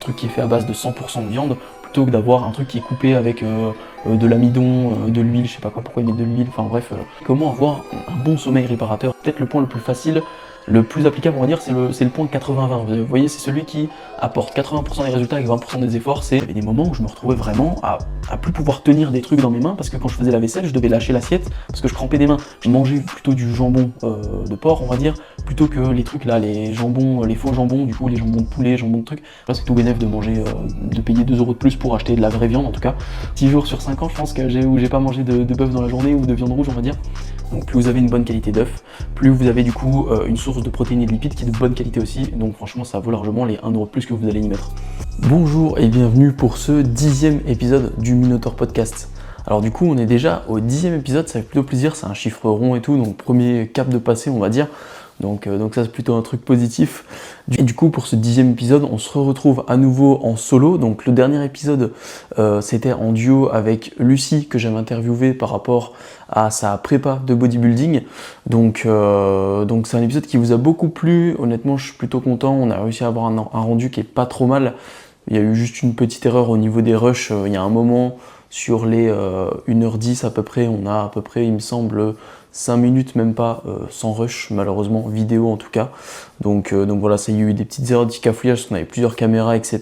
truc qui est fait à base de 100% de viande, plutôt que d'avoir un truc qui est coupé avec de l'amidon, de l'huile, je sais pas quoi, pourquoi ils mettent de l'huile, enfin bref. Comment avoir un bon sommeil réparateur? Peut-être le point le plus facile, le plus applicable on va dire, c'est le point 80-20. Vous voyez, c'est celui qui apporte 80% des résultats avec 20% des efforts. Il y avait des moments où je me retrouvais vraiment à plus pouvoir tenir des trucs dans mes mains, parce que quand je faisais la vaisselle, je devais lâcher l'assiette, parce que je crampais des mains. Je mangeais plutôt du jambon de porc, on va dire, plutôt que les trucs là, les jambons, les faux jambons, du coup les jambons de poulet, jambons de trucs. Là c'est tout bénef de manger, de payer 2 € de plus pour acheter de la vraie viande en tout cas. 6 jours sur 5 ans je pense que j'ai pas mangé de bœuf dans la journée ou de viande rouge on va dire. Donc plus vous avez une bonne qualité d'œuf, plus vous avez du coup une source de protéines et de lipides qui est de bonne qualité aussi. Donc franchement ça vaut largement les 1 € de plus que vous allez y mettre. Bonjour et bienvenue pour ce 10e épisode du Minotaur Podcast. Alors du coup on est déjà au 10e épisode, ça fait plutôt plaisir, c'est un chiffre rond et tout, donc premier cap de passé on va dire. Donc ça c'est plutôt un truc positif. Et du coup pour ce 10e épisode on se retrouve à nouveau en solo. Donc le dernier épisode c'était en duo avec Lucie que j'avais interviewé par rapport à sa prépa de bodybuilding. Donc c'est un épisode qui vous a beaucoup plu, honnêtement je suis plutôt content, on a réussi à avoir un rendu qui est pas trop mal. Il y a eu juste une petite erreur au niveau des rushs, il y a un moment sur les 1h10 à peu près, on a à peu près il me semble 5 minutes même pas sans rush malheureusement, vidéo en tout cas. Donc voilà, ça y a eu des petites erreurs de cafouillage parce qu'on avait plusieurs caméras etc.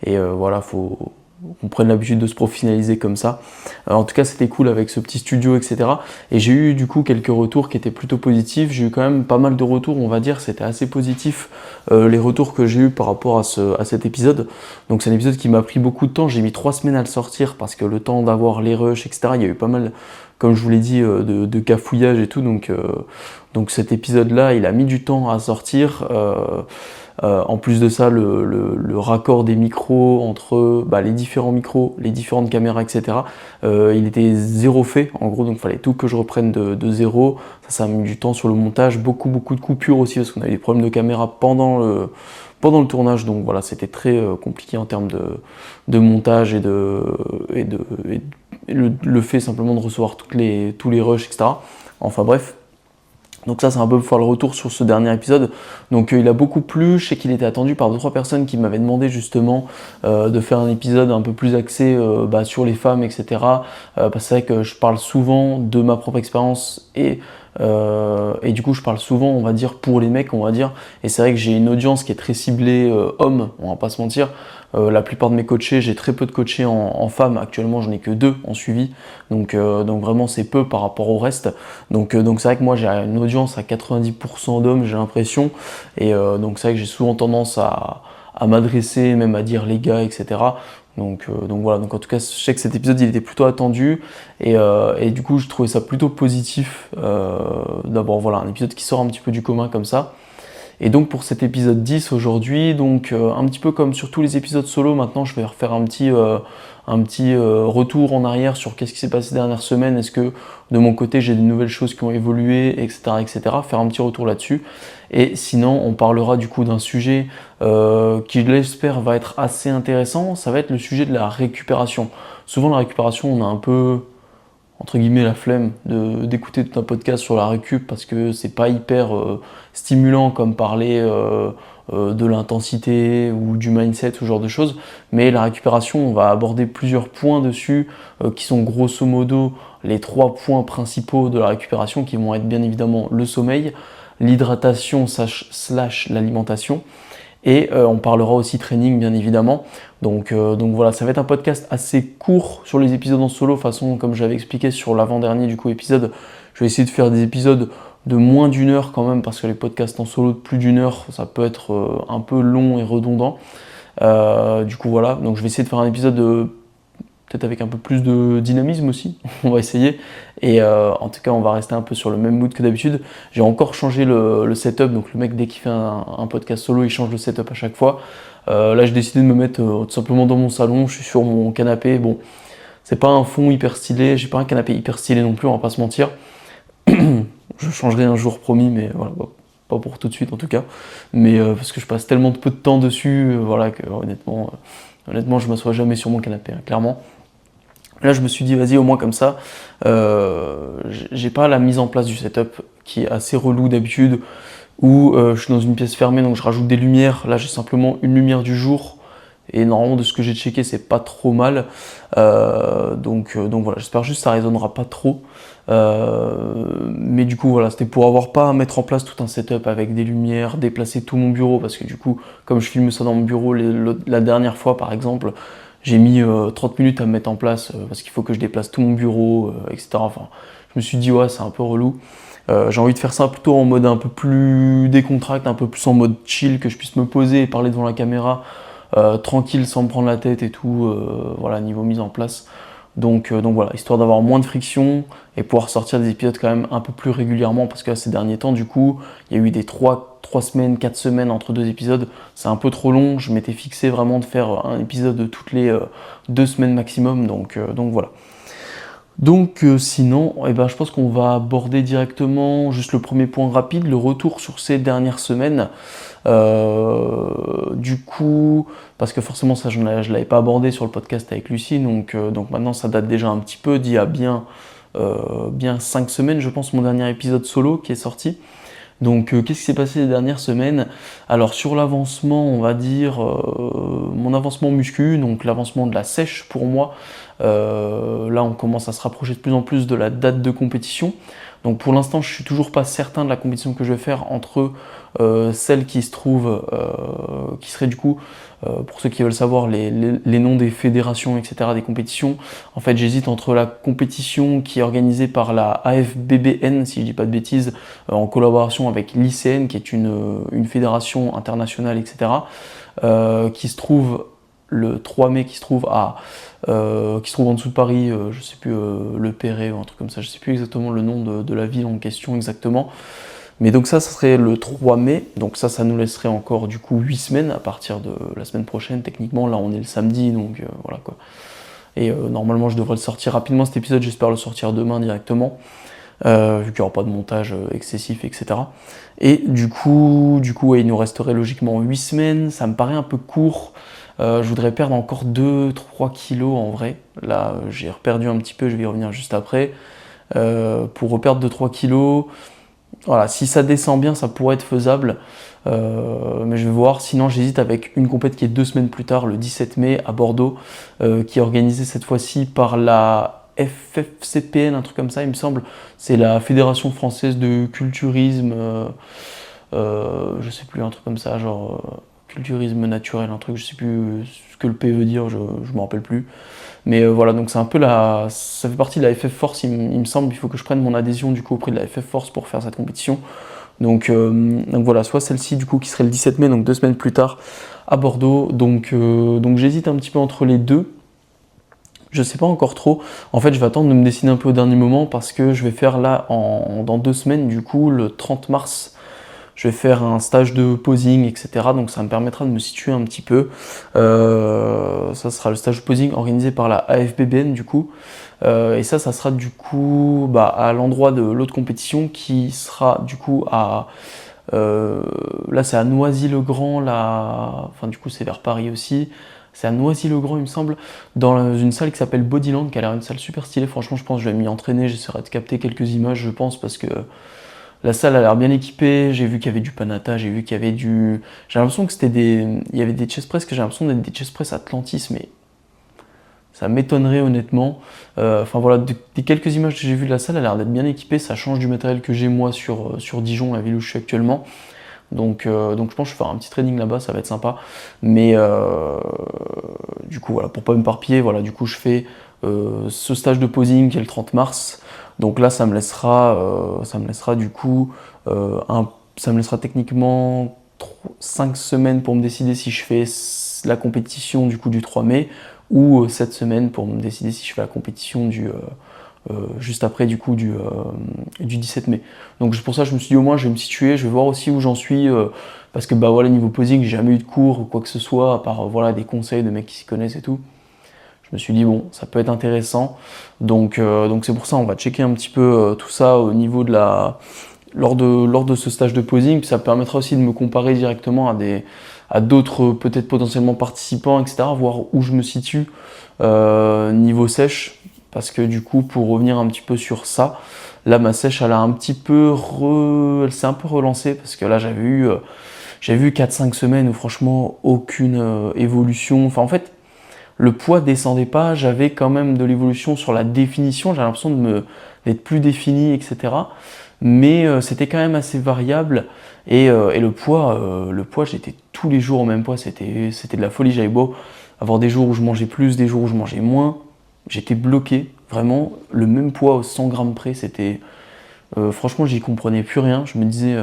Et voilà, faut qu'on prenne l'habitude de se professionnaliser comme ça. En tout cas c'était cool avec ce petit studio etc. Et j'ai eu du coup quelques retours qui étaient plutôt positifs. J'ai eu quand même pas mal de retours on va dire, c'était assez positif les retours que j'ai eu par rapport à cet épisode. Donc c'est un épisode qui m'a pris beaucoup de temps, j'ai mis 3 semaines à le sortir parce que le temps d'avoir les rushs etc. Il y a eu pas mal, comme je vous l'ai dit, de cafouillage et tout. Donc cet épisode là il a mis du temps à sortir. En plus de ça, le raccord des micros entre les différents micros, les différentes caméras, etc. Il était zéro fait, en gros, donc il fallait tout que je reprenne de zéro. Ça a mis du temps sur le montage, beaucoup de coupures aussi, parce qu'on avait des problèmes de caméra pendant le tournage, donc voilà, c'était très compliqué en termes de montage et le fait simplement de recevoir tous les rushs, etc. Enfin bref. Donc ça c'est un peu pour faire le retour sur ce dernier épisode. Donc il a beaucoup plu, je sais qu'il était attendu par 2-3 personnes qui m'avaient demandé justement de faire un épisode un peu plus axé sur les femmes etc. Parce que c'est vrai que je parle souvent de ma propre expérience et du coup je parle souvent on va dire pour les mecs on va dire, et c'est vrai que j'ai une audience qui est très ciblée homme, on va pas se mentir. La plupart de mes coachés, j'ai très peu de coachés en femmes, actuellement j'en ai que 2 en suivi, donc vraiment c'est peu par rapport au reste. Donc c'est vrai que moi j'ai une audience à 90% d'hommes j'ai l'impression, et donc c'est vrai que j'ai souvent tendance à m'adresser, même à dire les gars etc. Donc voilà, donc en tout cas je sais que cet épisode il était plutôt attendu et du coup je trouvais ça plutôt positif d'abord voilà un épisode qui sort un petit peu du commun comme ça. Et donc pour cet épisode 10 aujourd'hui, donc un petit peu comme sur tous les épisodes solo, maintenant je vais refaire un petit retour en arrière sur qu'est-ce qui s'est passé ces dernières semaines, est-ce que de mon côté j'ai des nouvelles choses qui ont évolué, etc. Faire un petit retour là-dessus. Et sinon on parlera du coup d'un sujet qui je l'espère va être assez intéressant, ça va être le sujet de la récupération. Souvent la récupération on a un peu entre guillemets la flemme d'écouter tout un podcast sur la récup parce que c'est pas hyper stimulant comme parler de l'intensité ou du mindset, ce genre de choses. Mais la récupération, on va aborder plusieurs points dessus qui sont grosso modo les 3 points principaux de la récupération qui vont être bien évidemment le sommeil, l'hydratation slash l'alimentation. Et on parlera aussi training bien évidemment. Donc voilà, ça va être un podcast assez court sur les épisodes en solo, façon comme j'avais expliqué sur l'avant-dernier du coup épisode. Je vais essayer de faire des épisodes de moins d'1 heure quand même, parce que les podcasts en solo de plus d'1 heure, ça peut être un peu long et redondant. Du coup voilà, donc je vais essayer de faire un épisode peut-être avec un peu plus de dynamisme aussi, on va essayer. Et en tout cas, on va rester un peu sur le même mood que d'habitude. J'ai encore changé le setup, donc le mec, dès qu'il fait un podcast solo, il change le setup à chaque fois. Là, j'ai décidé de me mettre tout simplement dans mon salon, je suis sur mon canapé. Bon, c'est pas un fond hyper stylé, j'ai pas un canapé hyper stylé non plus, on va pas se mentir. Je changerai un jour, promis, mais voilà, pas pour tout de suite en tout cas. Mais parce que je passe tellement de peu de temps dessus, voilà, que honnêtement, je m'assois jamais sur mon canapé, hein, clairement. Là, je me suis dit, vas-y, au moins comme ça, j'ai pas la mise en place du setup qui est assez relou d'habitude, où je suis dans une pièce fermée, donc je rajoute des lumières. Là, j'ai simplement une lumière du jour et normalement de ce que j'ai checké c'est pas trop mal, donc voilà, j'espère juste que ça résonnera pas trop, mais du coup voilà, c'était pour avoir pas à mettre en place tout un setup avec des lumières, déplacer tout mon bureau, parce que du coup comme je filme ça dans mon bureau la dernière fois par exemple, j'ai mis 30 minutes à me mettre en place, parce qu'il faut que je déplace tout mon bureau, etc. Enfin, je me suis dit ouais c'est un peu relou. J'ai envie de faire ça plutôt en mode un peu plus décontracté, un peu plus en mode chill, que je puisse me poser et parler devant la caméra tranquille sans me prendre la tête et tout, voilà, niveau mise en place. Donc voilà, histoire d'avoir moins de friction et pouvoir sortir des épisodes quand même un peu plus régulièrement, parce que là, ces derniers temps, du coup, il y a eu des 3 semaines, 4 semaines entre 2 épisodes, c'est un peu trop long, je m'étais fixé vraiment de faire un épisode toutes les 2 semaines maximum, donc voilà. Donc sinon, eh ben, je pense qu'on va aborder directement juste le premier point rapide, le retour sur ces dernières semaines. Du coup, parce que forcément ça je ne l'avais pas abordé sur le podcast avec Lucie, donc maintenant ça date déjà un petit peu, d'il y a bien 5 semaines je pense, mon dernier épisode solo qui est sorti. Donc qu'est-ce qui s'est passé les dernières semaines? Alors sur l'avancement, on va dire mon avancement muscu, donc l'avancement de la sèche pour moi. Là on commence à se rapprocher de plus en plus de la date de compétition. Donc pour l'instant je suis toujours pas certain de la compétition que je vais faire, entre celle qui se trouve, qui serait du coup, pour ceux qui veulent savoir les noms des fédérations, etc., des compétitions. En fait j'hésite entre la compétition qui est organisée par la AFBBN, si je dis pas de bêtises, en collaboration avec l'ICN, qui est une fédération internationale, etc., qui se trouve le 3 mai, qui se trouve en dessous de Paris, je sais plus, Le Perret ou un truc comme ça, je sais plus exactement le nom de la ville en question exactement. Mais donc ça serait le 3 mai, donc ça nous laisserait encore du coup 8 semaines à partir de la semaine prochaine techniquement. Là on est le samedi, donc voilà quoi. Et normalement je devrais le sortir rapidement cet épisode, j'espère le sortir demain directement, vu qu'il n'y aura pas de montage excessif, etc. Et du coup ouais, il nous resterait logiquement 8 semaines, ça me paraît un peu court. Je voudrais perdre encore 2-3 kilos en vrai. Là j'ai reperdu un petit peu, je vais y revenir juste après. Pour reperdre 2-3 kilos, voilà, si ça descend bien, ça pourrait être faisable, mais je vais voir. Sinon, j'hésite avec une compète qui est 2 semaines plus tard, le 17 mai, à Bordeaux, qui est organisée cette fois-ci par la FFCPN, un truc comme ça, il me semble. C'est la Fédération Française de Culturisme, je sais plus, un truc comme ça, genre culturisme naturel, un truc, je sais plus ce que le P veut dire, je me rappelle plus. Mais voilà, donc c'est un peu ça fait partie de la FF Force, il me semble. Il faut que je prenne mon adhésion du coup auprès de la FF Force pour faire cette compétition. Donc voilà, soit celle-ci du coup qui serait le 17 mai, donc 2 semaines plus tard à Bordeaux. Donc j'hésite un petit peu entre les deux. Je sais pas encore trop. En fait, je vais attendre de me décider un peu au dernier moment, parce que je vais faire là dans 2 semaines, du coup, le 30 mars. Je vais faire un stage de posing, etc. Donc ça me permettra de me situer un petit peu. Ça sera le stage de posing organisé par la AFBBN du coup. Et ça sera du coup à l'endroit de l'autre compétition, qui sera du coup là c'est à Noisy-le-Grand, enfin du coup c'est vers Paris aussi. C'est à Noisy-le-Grand il me semble, dans une salle qui s'appelle Bodyland, qui a l'air une salle super stylée. Franchement je pense que je vais m'y entraîner, j'essaierai de capter quelques images je pense, parce que la salle a l'air bien équipée. J'ai vu qu'il y avait du Panata, j'ai vu qu'il y avait du... J'ai l'impression que il y avait des chest press, que j'ai l'impression d'être des chest press Atlantis, mais ça m'étonnerait honnêtement. Enfin voilà, des quelques images que j'ai vues de la salle, elle a l'air d'être bien équipée. Ça change du matériel que j'ai moi sur Dijon, la ville où je suis actuellement. Donc je pense que je vais faire un petit training là-bas, ça va être sympa. Mais du coup voilà, pour pas m'éparpiller, voilà, du coup je fais ce stage de posing qui est le 30 mars. Donc là ça me laissera du coup ça me laissera techniquement 5 semaines pour me décider si je fais la compétition du coup du 3 mai, ou 7 semaines pour me décider si je fais la compétition juste après du coup du 17 mai. Donc pour ça je me suis dit au moins je vais me situer, je vais voir aussi où j'en suis, parce que voilà, niveau posing j'ai jamais eu de cours ou quoi que ce soit, à part voilà des conseils de mecs qui s'y connaissent et tout. Je me suis dit bon, ça peut être intéressant, donc c'est pour ça on va checker un petit peu tout ça au niveau de lors de ce stage de posing, puis ça permettra aussi de me comparer directement à d'autres peut-être potentiellement participants, etc., voir où je me situe niveau sèche, parce que du coup pour revenir un petit peu sur ça, là ma sèche elle s'est un peu relancée, parce que là j'avais eu J'ai vu 4-5 semaines où franchement aucune évolution. Enfin en fait, le poids descendait pas, j'avais quand même de l'évolution sur la définition, j'avais l'impression d'être plus défini, etc. Mais c'était quand même assez variable. Et le poids, j'étais tous les jours au même poids, c'était de la folie. J'avais beau avoir des jours où je mangeais plus, des jours où je mangeais moins, j'étais bloqué, vraiment, le même poids au 100 grammes près, c'était... franchement, j'y comprenais plus rien. Je me disais,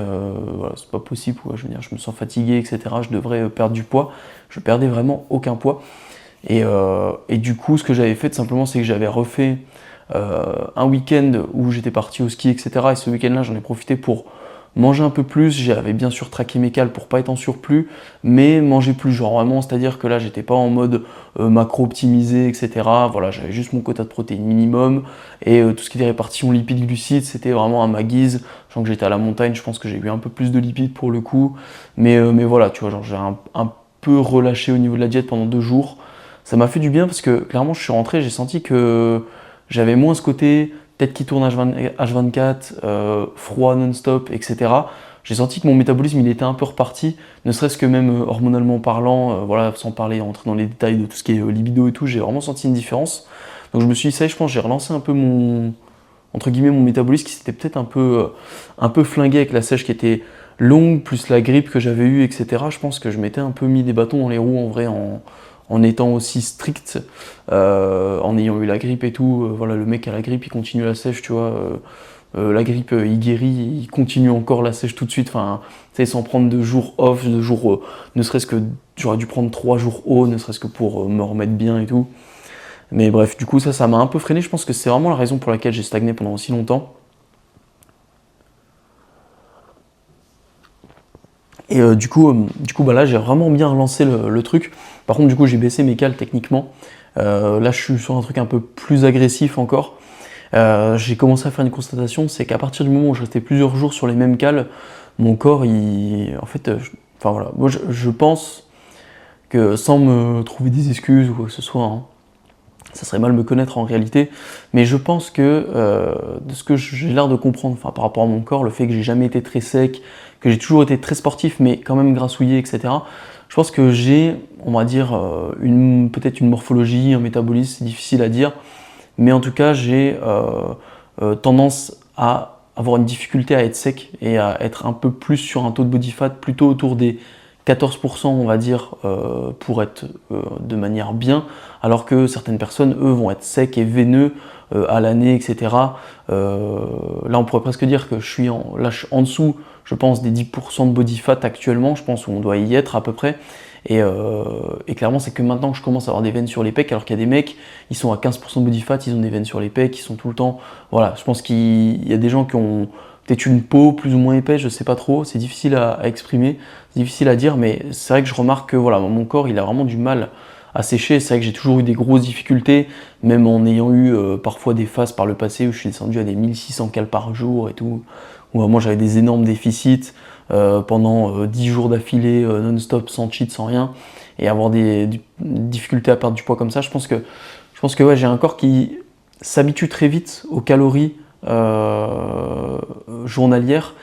voilà, c'est pas possible, quoi. Je veux dire, je me sens fatigué, etc. Je devrais perdre du poids. Je perdais vraiment aucun poids. Et du coup, ce que j'avais fait, tout simplement, c'est que j'avais refait un week-end où j'étais parti au ski, etc. Et ce week-end-là, j'en ai profité pour manger un peu plus. J'avais bien sûr traqué mes cales pour pas être en surplus, mais manger plus, genre vraiment, c'est-à-dire que là, j'étais pas en mode macro optimisé, etc. Voilà, j'avais juste mon quota de protéines minimum et tout ce qui était répartition lipides glucides, c'était vraiment à ma guise. Sachant que j'étais à la montagne, je pense que j'ai eu un peu plus de lipides pour le coup, mais voilà, tu vois, genre j'ai un peu relâché au niveau de la diète pendant 2 jours. Ça m'a fait du bien parce que clairement, je suis rentré, j'ai senti que j'avais moins ce côté tête qui tourne H24, froid non-stop, etc. J'ai senti que mon métabolisme il était un peu reparti, ne serait-ce que même hormonalement parlant, voilà, sans parler, entrer dans les détails de tout ce qui est libido et tout, j'ai vraiment senti une différence. Donc je me suis dit, ça y est, je pense, j'ai relancé un peu entre guillemets, mon métabolisme qui s'était peut-être un peu flingué avec la sèche qui était longue, plus la grippe que j'avais eue, etc. Je pense que je m'étais un peu mis des bâtons dans les roues en vrai en étant aussi strict, en ayant eu la grippe et tout. Voilà, le mec a la grippe, il continue la sèche, tu vois. La grippe, il guérit, il continue encore la sèche tout de suite. Enfin, tu sais, sans prendre de jours off, de jours, ne serait-ce que j'aurais dû prendre 3 jours haut, ne serait-ce que pour me remettre bien et tout. Mais bref, du coup, ça m'a un peu freiné. Je pense que c'est vraiment la raison pour laquelle j'ai stagné pendant aussi longtemps. Et bah là, j'ai vraiment bien relancé le truc. Par contre, du coup, j'ai baissé mes cales techniquement. Là, je suis sur un truc un peu plus agressif encore. J'ai commencé à faire une constatation, c'est qu'à partir du moment où je restais plusieurs jours sur les mêmes cales, mon corps, en fait, enfin voilà, moi je pense que sans me trouver des excuses ou quoi que ce soit, hein, ça serait mal me connaître en réalité, mais je pense que de ce que j'ai l'air de comprendre, enfin, par rapport à mon corps, le fait que j'ai jamais été très sec, que j'ai toujours été très sportif, mais quand même grassouillé, etc. Je pense que j'ai, on va dire, peut-être une morphologie, un métabolisme, c'est difficile à dire, mais en tout cas, j'ai tendance à avoir une difficulté à être sec et à être un peu plus sur un taux de body fat, plutôt autour des 14%, on va dire, pour être de manière bien, alors que certaines personnes, eux, vont être secs et veineux à l'année, etc. Là, on pourrait presque dire que je suis en dessous, je pense, des 10% de body fat actuellement, je pense, où on doit y être à peu près. Et clairement, c'est que maintenant que je commence à avoir des veines sur les pecs, alors qu'il y a des mecs, ils sont à 15% de body fat, ils ont des veines sur les pecs, ils sont tout le temps... Voilà, je pense qu'il y a des gens qui ont peut-être une peau plus ou moins épaisse, je sais pas trop, c'est difficile à exprimer, c'est difficile à dire, mais c'est vrai que je remarque que voilà, mon corps, il a vraiment du mal à sécher. C'est vrai que j'ai toujours eu des grosses difficultés, même en ayant eu parfois des phases par le passé où je suis descendu à des 1600 cales par jour et tout, où vraiment j'avais des énormes déficits pendant 10 jours d'affilée, non-stop, sans cheat, sans rien, et avoir des difficultés à perdre du poids comme ça. Je pense que ouais, j'ai un corps qui s'habitue très vite aux calories journalières.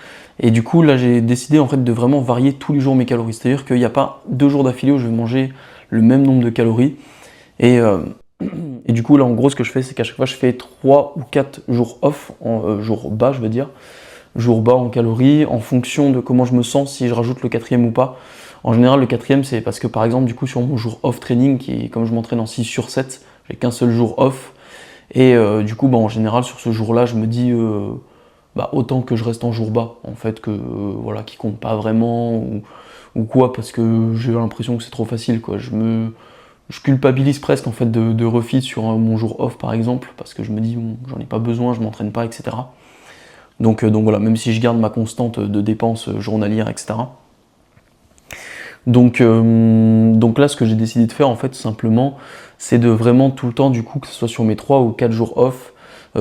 Et du coup, là, j'ai décidé en fait de vraiment varier tous les jours mes calories. C'est-à-dire qu'il n'y a pas 2 jours d'affilée où je vais manger le même nombre de calories. Et du coup, là, en gros, ce que je fais, c'est qu'à chaque fois, je fais 3 ou 4 jours off, jours bas, je veux dire, jours bas en calories, en fonction de comment je me sens, si je rajoute le 4e ou pas. En général, le 4e, c'est parce que, par exemple, du coup, sur mon jour off training, qui est, comme je m'entraîne en 6/7, j'ai qu'un seul jour off. Et du coup, bah, en général, sur ce jour-là, je me dis bah, autant que je reste en jour bas, en fait, que voilà, qui compte pas vraiment, ou quoi, parce que j'ai l'impression que c'est trop facile, quoi. Je culpabilise presque, en fait, de refeed sur mon jour off, par exemple, parce que je me dis, bon, j'en ai pas besoin, je m'entraîne pas, etc. Donc voilà, même si je garde ma constante de dépenses journalières, etc. Donc là, ce que j'ai décidé de faire, en fait, tout simplement, c'est de vraiment tout le temps, du coup, que ce soit sur mes 3 ou 4 jours off,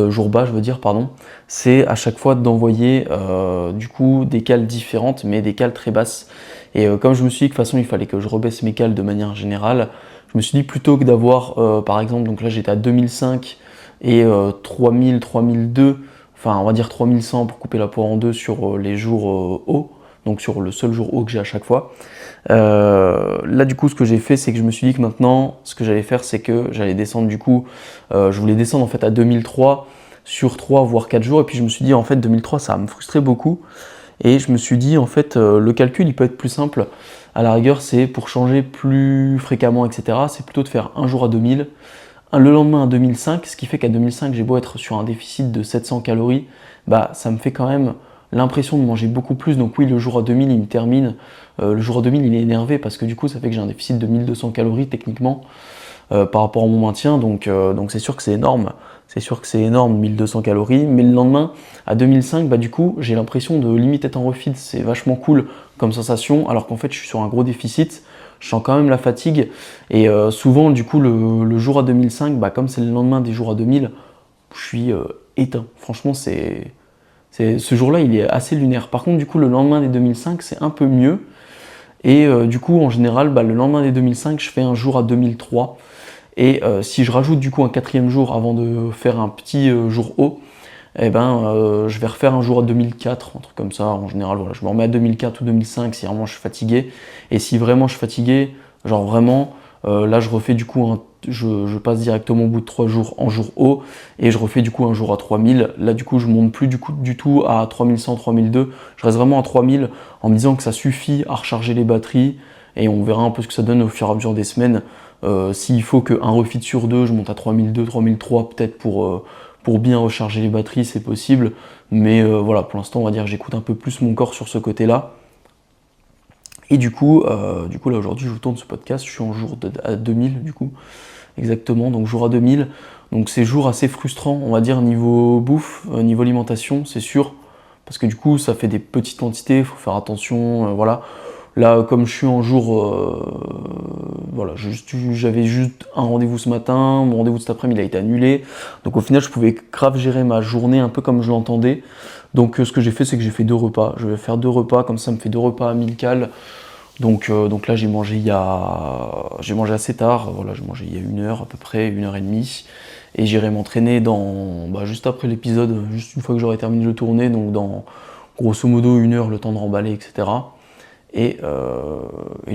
jours bas, je veux dire, pardon, c'est à chaque fois d'envoyer, du coup, des cales différentes, mais des cales très basses. Et comme je me suis dit que de toute façon, il fallait que je rebaisse mes cales de manière générale, je me suis dit plutôt que d'avoir, par exemple, donc là, j'étais à 2005 et 3000, 3002, enfin, on va dire 3100 pour couper la poire en deux sur les jours hauts, donc sur le seul jour haut que j'ai à chaque fois. Là du coup ce que j'ai fait, c'est que je me suis dit que maintenant ce que j'allais faire, c'est que j'allais descendre du coup, je voulais descendre en fait à 2003 sur 3 voire 4 jours, et puis je me suis dit en fait 2003 ça va me frustrer beaucoup, et je me suis dit en fait le calcul il peut être plus simple, à la rigueur c'est pour changer plus fréquemment etc, c'est plutôt de faire un jour à 2000, le lendemain à 2005, ce qui fait qu'à 2005 j'ai beau être sur un déficit de 700 calories, bah ça me fait quand même l'impression de manger beaucoup plus. Donc oui, le jour à 2000 il me termine, le jour à 2000 il est énervé parce que du coup ça fait que j'ai un déficit de 1200 calories techniquement par rapport à mon maintien, donc c'est sûr que c'est énorme. C'est sûr que c'est énorme, 1200 calories, mais le lendemain, à 2005, bah du coup, j'ai l'impression de limite être en refeed, c'est vachement cool comme sensation, alors qu'en fait, je suis sur un gros déficit, je sens quand même la fatigue, et souvent, du coup, le jour à 2005, bah comme c'est le lendemain des jours à 2000, je suis éteint. Franchement, ce jour-là, il est assez lunaire. Par contre, du coup, le lendemain des 2005, c'est un peu mieux, et du coup, en général, bah, le lendemain des 2005, je fais un jour à 2003, et si je rajoute du coup un 4e jour avant de faire un petit jour haut, eh ben, je vais refaire un jour à 2004, un truc comme ça. En général, voilà, je me remets à 2004 ou 2005 si vraiment je suis fatigué. Et si vraiment je suis fatigué, genre vraiment, là je refais du coup, je passe directement au bout de 3 jours en jour haut, et je refais du coup un jour à 3000. Là du coup, je monte plus du tout à 3100, 3002. Je reste vraiment à 3000 en me disant que ça suffit à recharger les batteries, et on verra un peu ce que ça donne au fur et à mesure des semaines. S'il faut qu'un refit sur 2, je monte à 3002, 3003 peut-être pour bien recharger les batteries, c'est possible. Mais voilà, pour l'instant, on va dire que j'écoute un peu plus mon corps sur ce côté-là. Et du coup là aujourd'hui, je vous tourne ce podcast, je suis en jour à 2000 du coup, exactement, donc jour à 2000. Donc c'est jour assez frustrant, on va dire, niveau bouffe, niveau alimentation, c'est sûr. Parce que du coup, ça fait des petites quantités, il faut faire attention, voilà. Là, comme je suis en jour, voilà, j'avais juste un rendez-vous ce matin, mon rendez-vous de cet après-midi il a été annulé. Donc au final, je pouvais grave gérer ma journée un peu comme je l'entendais. Donc ce que j'ai fait, c'est que j'ai fait 2 repas. Je vais faire 2 repas, comme ça me fait 2 repas à 1000 cales. Donc là, j'ai mangé assez tard, voilà, j'ai mangé il y a 1 heure à peu près, 1 heure et demie. Et j'irai m'entraîner juste après l'épisode, juste une fois que j'aurai terminé de tourner, donc dans grosso modo 1 heure, le temps de remballer, etc. Et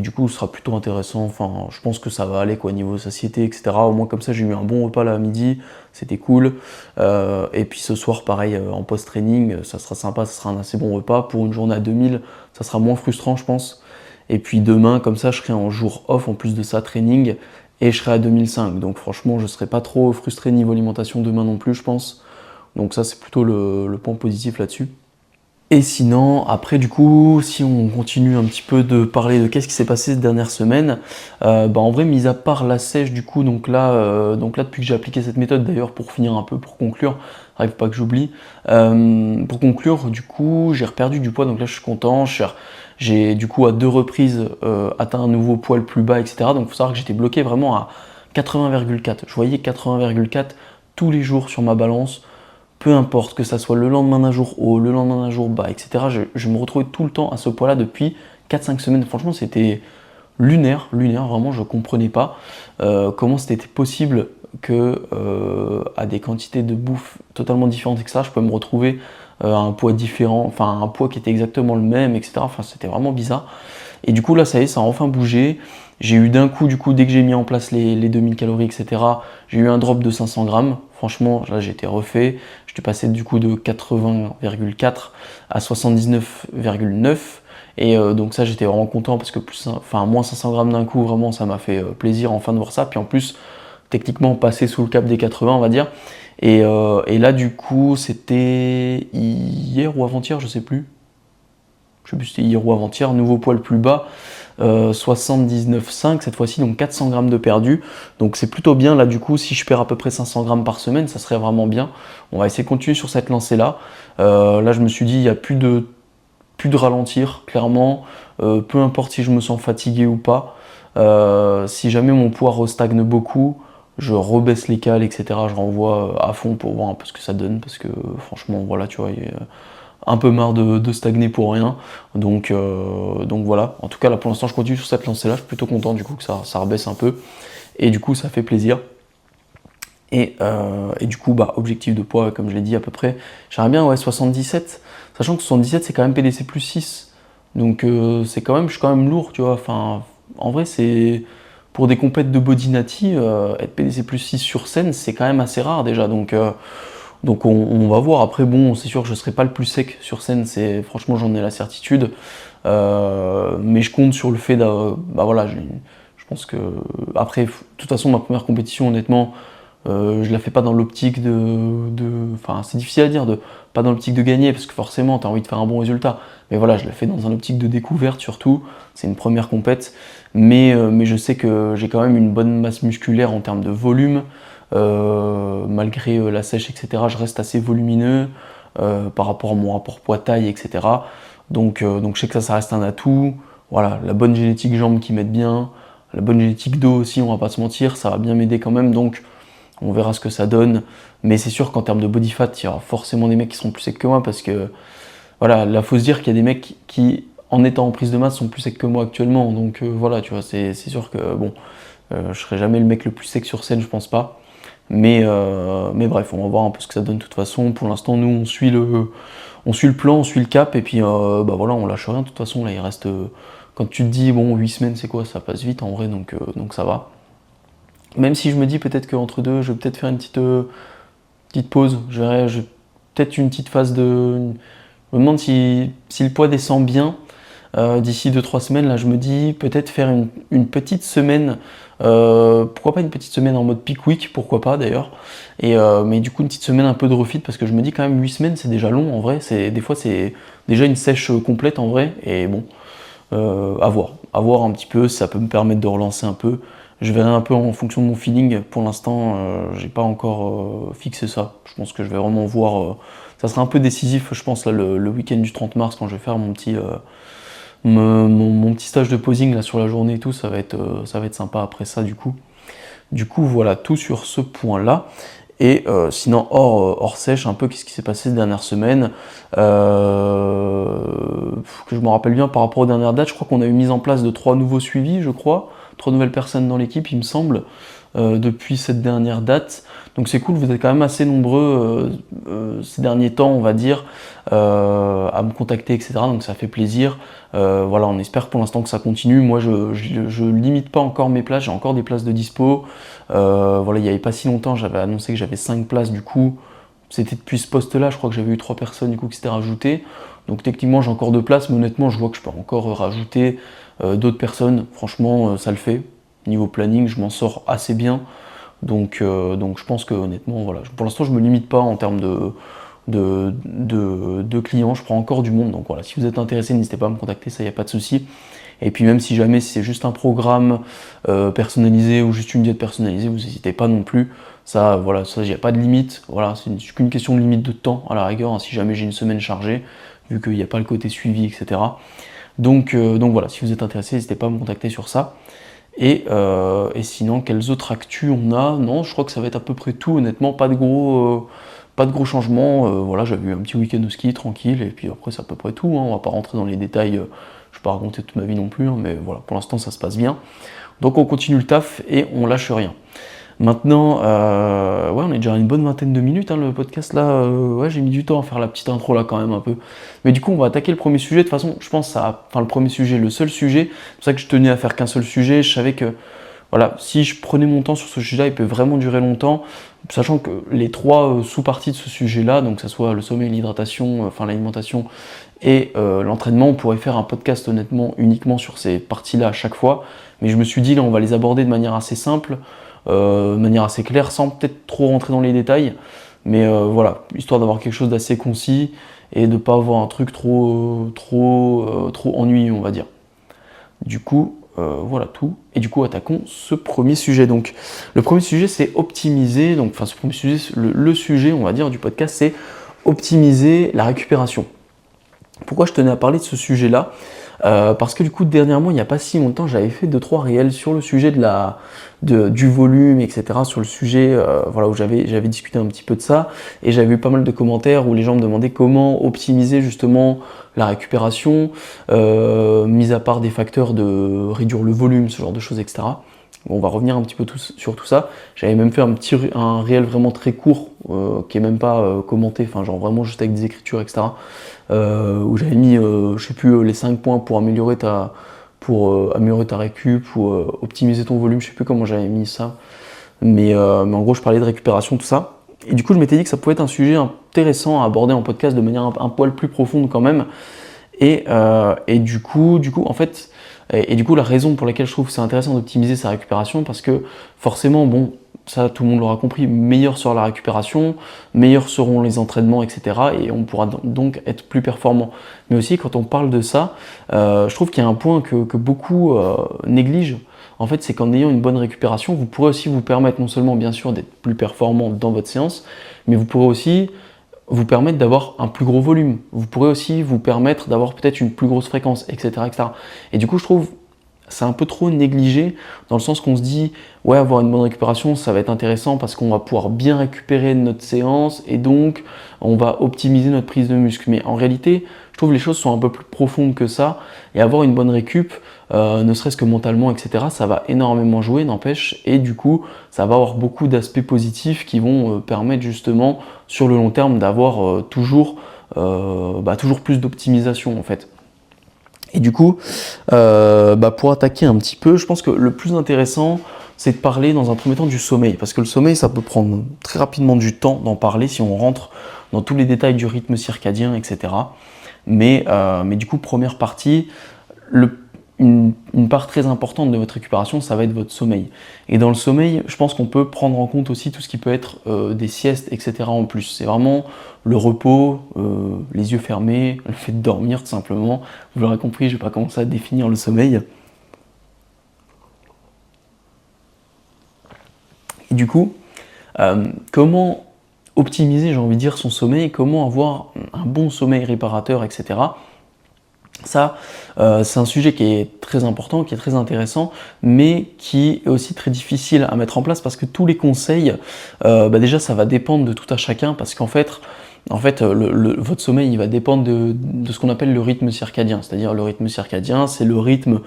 du coup, ce sera plutôt intéressant. Enfin, je pense que ça va aller quoi, niveau satiété, etc. Au moins comme ça, j'ai eu un bon repas là à midi, c'était cool. Et puis ce soir, pareil, en post-training, ça sera sympa, ça sera un assez bon repas. Pour une journée à 2000, ça sera moins frustrant, je pense. Et puis demain, comme ça, je serai en jour off en plus de ça, training, et je serai à 2005. Donc franchement, je serai pas trop frustré niveau alimentation demain non plus, je pense. Donc ça, c'est plutôt le point positif là-dessus. Et sinon, après du coup, si on continue un petit peu de parler de qu'est-ce qui s'est passé cette dernière semaine, en vrai, mis à part la sèche du coup, donc là depuis que j'ai appliqué cette méthode, d'ailleurs pour finir un peu, pour conclure, il faut pas que j'oublie, pour conclure, du coup, j'ai reperdu du poids, donc là je suis content, j'ai du coup à 2 reprises atteint un nouveau poids le plus bas, etc. Donc il faut savoir que j'étais bloqué vraiment à 80,4, je voyais 80,4 tous les jours sur ma balance. Peu importe que ça soit le lendemain d'un jour haut, le lendemain d'un jour bas, etc. Je me retrouvais tout le temps à ce poids-là depuis 4-5 semaines. Franchement, c'était lunaire, vraiment, je comprenais pas comment c'était possible que à des quantités de bouffe totalement différentes, etc., je peux me retrouver à un poids différent, enfin un poids qui était exactement le même, etc. Enfin, c'était vraiment bizarre. Et du coup, là, ça y est, ça a enfin bougé. J'ai eu d'un coup, dès que j'ai mis en place les 2000 calories, etc., j'ai eu un drop de 500 grammes. Franchement, là, j'étais refait. J'étais passé du coup de 80,4 à 79,9. Et donc ça, j'étais vraiment content parce que moins 500 grammes d'un coup, vraiment, ça m'a fait plaisir enfin de voir ça. Puis en plus, techniquement, passer sous le cap des 80, on va dire. Et là, du coup, c'était hier ou avant-hier, je sais plus. Je sais plus si c'était hier ou avant-hier, nouveau poids le plus bas. 79,5 cette fois-ci, donc 400 grammes de perdu. Donc c'est plutôt bien. Là, du coup, si je perds à peu près 500 grammes par semaine, ça serait vraiment bien. On va essayer de continuer sur cette lancée-là. Là, je me suis dit, il n'y a plus de ralentir, clairement. Peu importe si je me sens fatigué ou pas. Si jamais mon poids restagne beaucoup, je rebaisse les cales, etc. Je renvoie à fond pour voir un peu ce que ça donne. Parce que franchement, voilà, tu vois, un peu marre de stagner pour rien, donc voilà. En tout cas là pour l'instant je continue sur cette lancée là, je suis plutôt content du coup que ça rebaisse un peu, et du coup ça fait plaisir. Et du coup objectif de poids comme je l'ai dit à peu près, j'aimerais bien 77, sachant que 77 c'est quand même PDC plus 6, Donc c'est quand même, je suis quand même lourd, tu vois. Enfin, en vrai, c'est pour des compètes de body natty, être PDC plus 6 sur scène, c'est quand même assez rare déjà. Donc on va voir. Après, bon, c'est sûr que je serai pas le plus sec sur scène, franchement, j'en ai la certitude. Mais je compte sur le fait bah voilà, je pense que après, de toute façon, ma première compétition, honnêtement, je la fais pas dans l'optique enfin, c'est difficile à dire, pas dans l'optique de gagner, parce que forcément, tu as envie de faire un bon résultat. Mais voilà, je la fais dans un optique de découverte surtout. C'est une première compète, mais je sais que j'ai quand même une bonne masse musculaire en termes de volume. Malgré la sèche, etc., je reste assez volumineux par rapport à mon rapport poids-taille, etc. Donc je sais que ça reste un atout. Voilà, la bonne génétique jambes qui m'aide bien, la bonne génétique dos aussi, on va pas se mentir, ça va bien m'aider quand même. Donc on verra ce que ça donne. Mais c'est sûr qu'en termes de body fat, il y aura forcément des mecs qui seront plus secs que moi parce que voilà, là faut se dire qu'il y a des mecs qui, en étant en prise de masse, sont plus secs que moi actuellement. Donc voilà, tu vois, c'est sûr que bon, je serai jamais le mec le plus sec sur scène, je pense pas. Mais bref, on va voir un peu ce que ça donne de toute façon. Pour l'instant, nous, on suit le plan, on suit le cap, et puis bah voilà, on lâche rien. De toute façon, là, il reste. Quand tu te dis, bon, 8 semaines, c'est quoi? Ça passe vite en vrai, donc ça va. Même si je me dis peut-être qu'entre deux, je vais peut-être faire une petite pause. Je verrai, peut-être une petite phase de. Je me demande si le poids descend bien. D'ici 2-3 semaines, là je me dis peut-être faire une petite semaine, pourquoi pas une petite semaine en mode peak week, pourquoi pas d'ailleurs, mais du coup une petite semaine un peu de refit parce que je me dis quand même 8 semaines c'est déjà long en vrai, des fois c'est déjà une sèche complète en vrai, et bon, à voir un petit peu, ça peut me permettre de relancer un peu. Je verrai un peu en fonction de mon feeling, pour l'instant j'ai pas encore fixé ça, je pense que je vais vraiment voir, ça sera un peu décisif je pense là le week-end du 30 mars quand je vais faire mon petit stage de posing là sur la journée et tout, ça va être sympa après ça du coup. Du coup voilà, tout sur ce point là. Et sinon hors sèche, un peu qu'est-ce qui s'est passé ces dernières semaines, que je me rappelle bien par rapport aux dernières dates, je crois qu'on a eu mis en place de 3 nouveaux suivis, je crois, 3 nouvelles personnes dans l'équipe il me semble, depuis cette dernière date. Donc c'est cool, vous êtes quand même assez nombreux ces derniers temps, on va dire, à me contacter, etc. Donc ça fait plaisir. Voilà, on espère pour l'instant que ça continue. Moi, je limite pas encore mes places, j'ai encore des places de dispo. Voilà, il n'y avait pas si longtemps, j'avais annoncé que j'avais 5 places du coup. C'était depuis ce poste-là, je crois que j'avais eu 3 personnes du coup qui s'étaient rajoutées. Donc techniquement, j'ai encore 2 places, mais honnêtement, je vois que je peux encore rajouter d'autres personnes. Franchement, ça le fait. Niveau planning, je m'en sors assez bien. Donc je pense que honnêtement, voilà, pour l'instant, je me limite pas en termes de clients, je prends encore du monde. Donc voilà, si vous êtes intéressé, n'hésitez pas à me contacter, ça, il n'y a pas de souci. Et puis même si jamais c'est juste un programme personnalisé ou juste une diète personnalisée, vous n'hésitez pas non plus. Ça, voilà, ça, il n'y a pas de limite. Voilà, c'est qu'une question de limite de temps à la rigueur, hein, si jamais j'ai une semaine chargée, vu qu'il n'y a pas le côté suivi, etc. Donc voilà, si vous êtes intéressé, n'hésitez pas à me contacter sur ça. Et sinon, quelles autres actus on a? Non, je crois que ça va être à peu près tout, honnêtement, pas de gros changements. Voilà, j'avais eu un petit week-end au ski tranquille, et puis après c'est à peu près tout, hein. On va pas rentrer dans les détails, je vais pas raconter toute ma vie non plus, hein, mais voilà, pour l'instant ça se passe bien. Donc on continue le taf et on lâche rien. Maintenant, ouais, on est déjà à une bonne vingtaine de minutes, hein, le podcast là, ouais, j'ai mis du temps à faire la petite intro là quand même un peu. Mais du coup, on va attaquer le premier sujet. De toute façon, je pense le premier sujet, le seul sujet, c'est pour ça que je tenais à faire qu'un seul sujet. Je savais que, voilà, si je prenais mon temps sur ce sujet-là, il peut vraiment durer longtemps, sachant que les 3 sous-parties de ce sujet-là, donc que ce soit le sommeil, l'hydratation, enfin l'alimentation et l'entraînement, on pourrait faire un podcast honnêtement uniquement sur ces parties-là à chaque fois. Mais je me suis dit, là, on va les aborder de manière assez simple, de manière assez claire, sans peut-être trop rentrer dans les détails, mais voilà, histoire d'avoir quelque chose d'assez concis et de ne pas avoir un truc trop ennuyeux, on va dire. Du coup, voilà tout. Et du coup, attaquons ce premier sujet. Donc, le premier sujet, c'est optimiser. Donc, enfin, ce premier sujet, le sujet, on va dire, du podcast, c'est optimiser la récupération. Pourquoi je tenais à parler de ce sujet-là? Parce que du coup, dernièrement, il n'y a pas si longtemps, j'avais fait 2-3 réels sur le sujet du volume, etc. Sur le sujet, voilà, où j'avais discuté un petit peu de ça, et j'avais eu pas mal de commentaires où les gens me demandaient comment optimiser justement la récupération, mis à part des facteurs de réduire le volume, ce genre de choses, etc. On va revenir un petit peu sur tout ça. J'avais même fait un réel vraiment très court, qui est même pas commenté, enfin genre vraiment juste avec des écritures, etc. Où j'avais mis, je sais plus, les 5 points pour améliorer ta récup ou optimiser ton volume, je sais plus comment j'avais mis ça. Mais en gros, je parlais de récupération, tout ça. Et du coup, je m'étais dit que ça pouvait être un sujet intéressant à aborder en podcast de manière un poil plus profonde quand même. Et du coup, en fait, et du coup, la raison pour laquelle je trouve que c'est intéressant d'optimiser sa récupération, parce que forcément, bon, ça tout le monde l'aura compris, meilleur sera la récupération, meilleurs seront les entraînements, etc. Et on pourra donc être plus performant. Mais aussi, quand on parle de ça, je trouve qu'il y a un point que beaucoup négligent. En fait, c'est qu'en ayant une bonne récupération, vous pourrez aussi vous permettre non seulement, bien sûr, d'être plus performant dans votre séance, mais vous pourrez aussi vous permettre d'avoir un plus gros volume. Vous pourrez aussi vous permettre d'avoir peut-être une plus grosse fréquence, etc., etc. Et du coup, je trouve c'est un peu trop négligé dans le sens qu'on se dit ouais, avoir une bonne récupération, ça va être intéressant parce qu'on va pouvoir bien récupérer notre séance et donc on va optimiser notre prise de muscle. Mais en réalité, je trouve que les choses sont un peu plus profondes que ça et avoir une bonne récup, ne serait-ce que mentalement, etc., ça va énormément jouer, n'empêche, et du coup, ça va avoir beaucoup d'aspects positifs qui vont permettre justement sur le long terme d'avoir toujours plus d'optimisation en fait. Et du coup, pour attaquer un petit peu, je pense que le plus intéressant, c'est de parler dans un premier temps du sommeil. Parce que le sommeil, ça peut prendre très rapidement du temps d'en parler si on rentre dans tous les détails du rythme circadien, etc. Mais du coup, première partie, une part très importante de votre récupération, ça va être votre sommeil. Et dans le sommeil, je pense qu'on peut prendre en compte aussi tout ce qui peut être des siestes, etc. en plus. C'est vraiment le repos, les yeux fermés, le fait de dormir tout simplement. Vous l'aurez compris, je ne vais pas commencer à définir le sommeil. Et du coup, comment optimiser, j'ai envie de dire, son sommeil, comment avoir un bon sommeil réparateur, etc. Ça, c'est un sujet qui est très important, qui est très intéressant, mais qui est aussi très difficile à mettre en place parce que tous les conseils, déjà ça va dépendre de tout à chacun parce qu'en fait, votre sommeil il va dépendre de ce qu'on appelle le rythme circadien. C'est-à-dire le rythme circadien, c'est le rythme,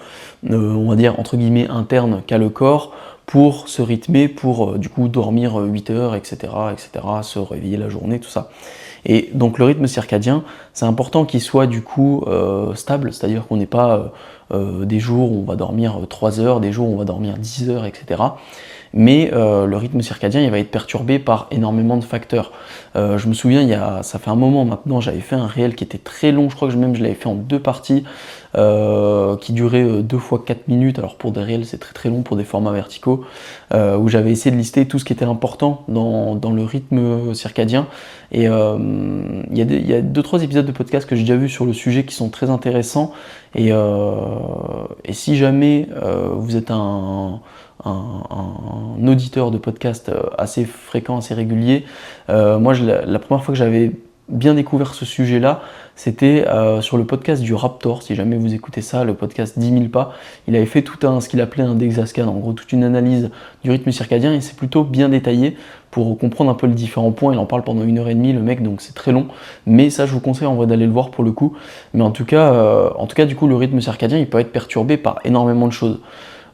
on va dire entre guillemets interne qu'a le corps pour se rythmer, pour du coup dormir 8 heures, etc., se réveiller la journée, tout ça. Et donc le rythme circadien, c'est important qu'il soit du coup stable, c'est-à-dire qu'on n'ait pas des jours où on va dormir 3 heures, des jours où on va dormir 10 heures, etc. Mais le rythme circadien, il va être perturbé par énormément de facteurs. Je me souviens, ça fait un moment maintenant, j'avais fait un réel qui était très long, je crois que je l'avais fait en 2 parties, qui durait 2 fois 4 minutes, alors pour des réels c'est très très long pour des formats verticaux, où j'avais essayé de lister tout ce qui était important dans le rythme circadien. Et il y a 2-3 épisodes de podcast que j'ai déjà vus sur le sujet qui sont très intéressants. Et si jamais vous êtes un auditeur de podcast assez fréquent, assez régulier, moi la première fois que j'avais bien découvert ce sujet-là, c'était sur le podcast du Raptor. Si jamais vous écoutez ça, le podcast 10 000 pas, il avait fait ce qu'il appelait un Dexascan, en gros toute une analyse du rythme circadien, et c'est plutôt bien détaillé pour comprendre un peu les différents points. Il en parle pendant 1h30 le mec, donc c'est très long, mais ça je vous conseille en vrai d'aller le voir pour le coup. Mais en tout cas du coup le rythme circadien il peut être perturbé par énormément de choses.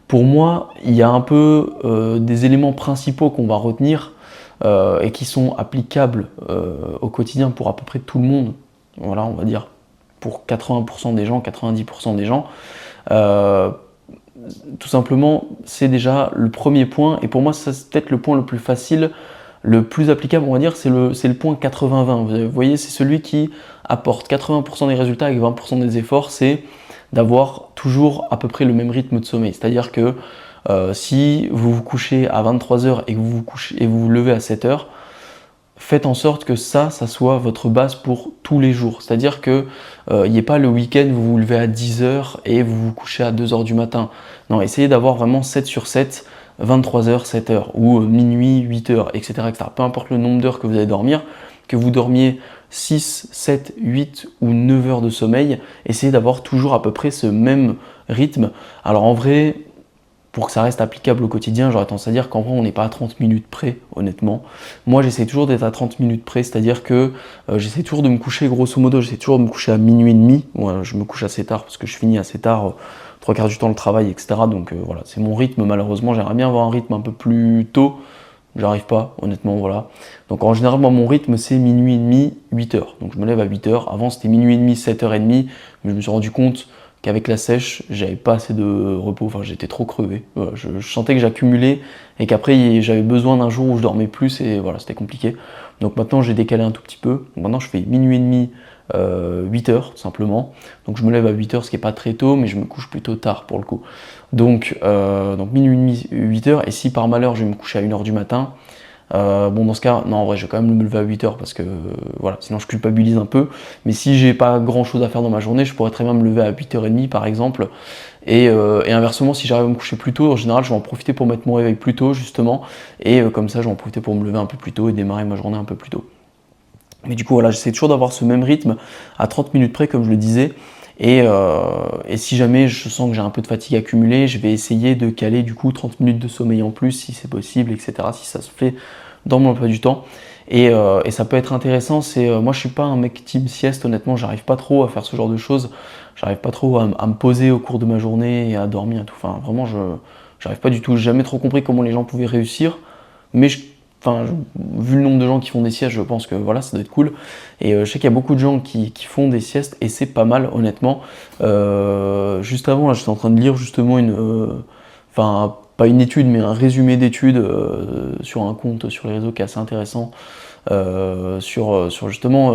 Pour moi, il y a un peu des éléments principaux qu'on va retenir et qui sont applicables au quotidien pour à peu près tout le monde. Voilà, on va dire pour 80% des gens, 90% des gens. Tout simplement, c'est déjà le premier point, et pour moi, ça c'est peut-être le point le plus facile, le plus applicable, on va dire, c'est le point 80-20. Vous voyez, c'est celui qui apporte 80% des résultats avec 20% des efforts, c'est d'avoir toujours à peu près le même rythme de sommeil. C'est-à-dire que si vous vous couchez à 23h et que vous vous levez à 7h, faites en sorte que ça soit votre base pour tous les jours. C'est-à-dire que il n'y ait pas le week-end, vous vous levez à 10h et vous vous couchez à 2h du matin. Non, essayez d'avoir vraiment 7 sur 7, 23h, 7h, ou minuit, 8h, etc., etc. Peu importe le nombre d'heures que vous allez dormir, que vous dormiez 6, 7, 8 ou 9 heures de sommeil, essayez d'avoir toujours à peu près ce même rythme. Alors en vrai, pour que ça reste applicable au quotidien, j'aurais tendance à dire qu'en vrai on n'est pas à 30 minutes près, honnêtement. Moi j'essaie toujours d'être à 30 minutes près, c'est-à-dire que j'essaie toujours de me coucher, grosso modo, j'essaie toujours de me coucher à minuit et demi. Moi je me couche assez tard parce que je finis assez tard, 3/4 du temps le travail, etc. Donc voilà, c'est mon rythme malheureusement. J'aimerais bien avoir un rythme un peu plus tôt. J'arrive pas, honnêtement, voilà. Donc en général, moi, mon rythme, c'est minuit et demi, 8h. Donc je me lève à 8h. Avant, c'était minuit et demi, 7h30. Mais je me suis rendu compte qu'avec la sèche, j'avais pas assez de repos. Enfin, j'étais trop crevé. Voilà, je sentais que j'accumulais et qu'après, j'avais besoin d'un jour où je dormais plus et voilà, c'était compliqué. Donc maintenant, j'ai décalé un tout petit peu. Donc, maintenant, je fais minuit et demi, 8h, tout simplement. Donc je me lève à 8h, ce qui est pas très tôt, mais je me couche plutôt tard pour le coup. Donc minuit et demi, 8h, et si par malheur je vais me coucher à 1h du matin, bon dans ce cas, non en vrai je vais quand même me lever à 8h parce que voilà, sinon je culpabilise un peu, mais si j'ai pas grand chose à faire dans ma journée, je pourrais très bien me lever à 8h30 par exemple, et inversement si j'arrive à me coucher plus tôt, en général je vais en profiter pour mettre mon réveil plus tôt justement, et comme ça je vais en profiter pour me lever un peu plus tôt et démarrer ma journée un peu plus tôt. Mais du coup voilà, j'essaie toujours d'avoir ce même rythme à 30 minutes près comme je le disais. Et si jamais je sens que j'ai un peu de fatigue accumulée, je vais essayer de caler du coup 30 minutes de sommeil en plus si c'est possible, etc. Si ça se fait dans mon emploi du temps. Et ça peut être intéressant, moi je suis pas un mec team sieste, honnêtement, j'arrive pas trop à faire ce genre de choses. J'arrive pas trop à me poser au cours de ma journée et à dormir et tout. Enfin vraiment j'arrive pas du tout. J'ai jamais trop compris comment les gens pouvaient réussir. Mais vu le nombre de gens qui font des siestes, je pense que voilà, ça doit être cool. Et je sais qu'il y a beaucoup de gens qui font des siestes et c'est pas mal, honnêtement. Juste avant, là, j'étais en train de lire justement pas une étude, mais un résumé d'études sur un compte sur les réseaux qui est assez intéressant. Sur justement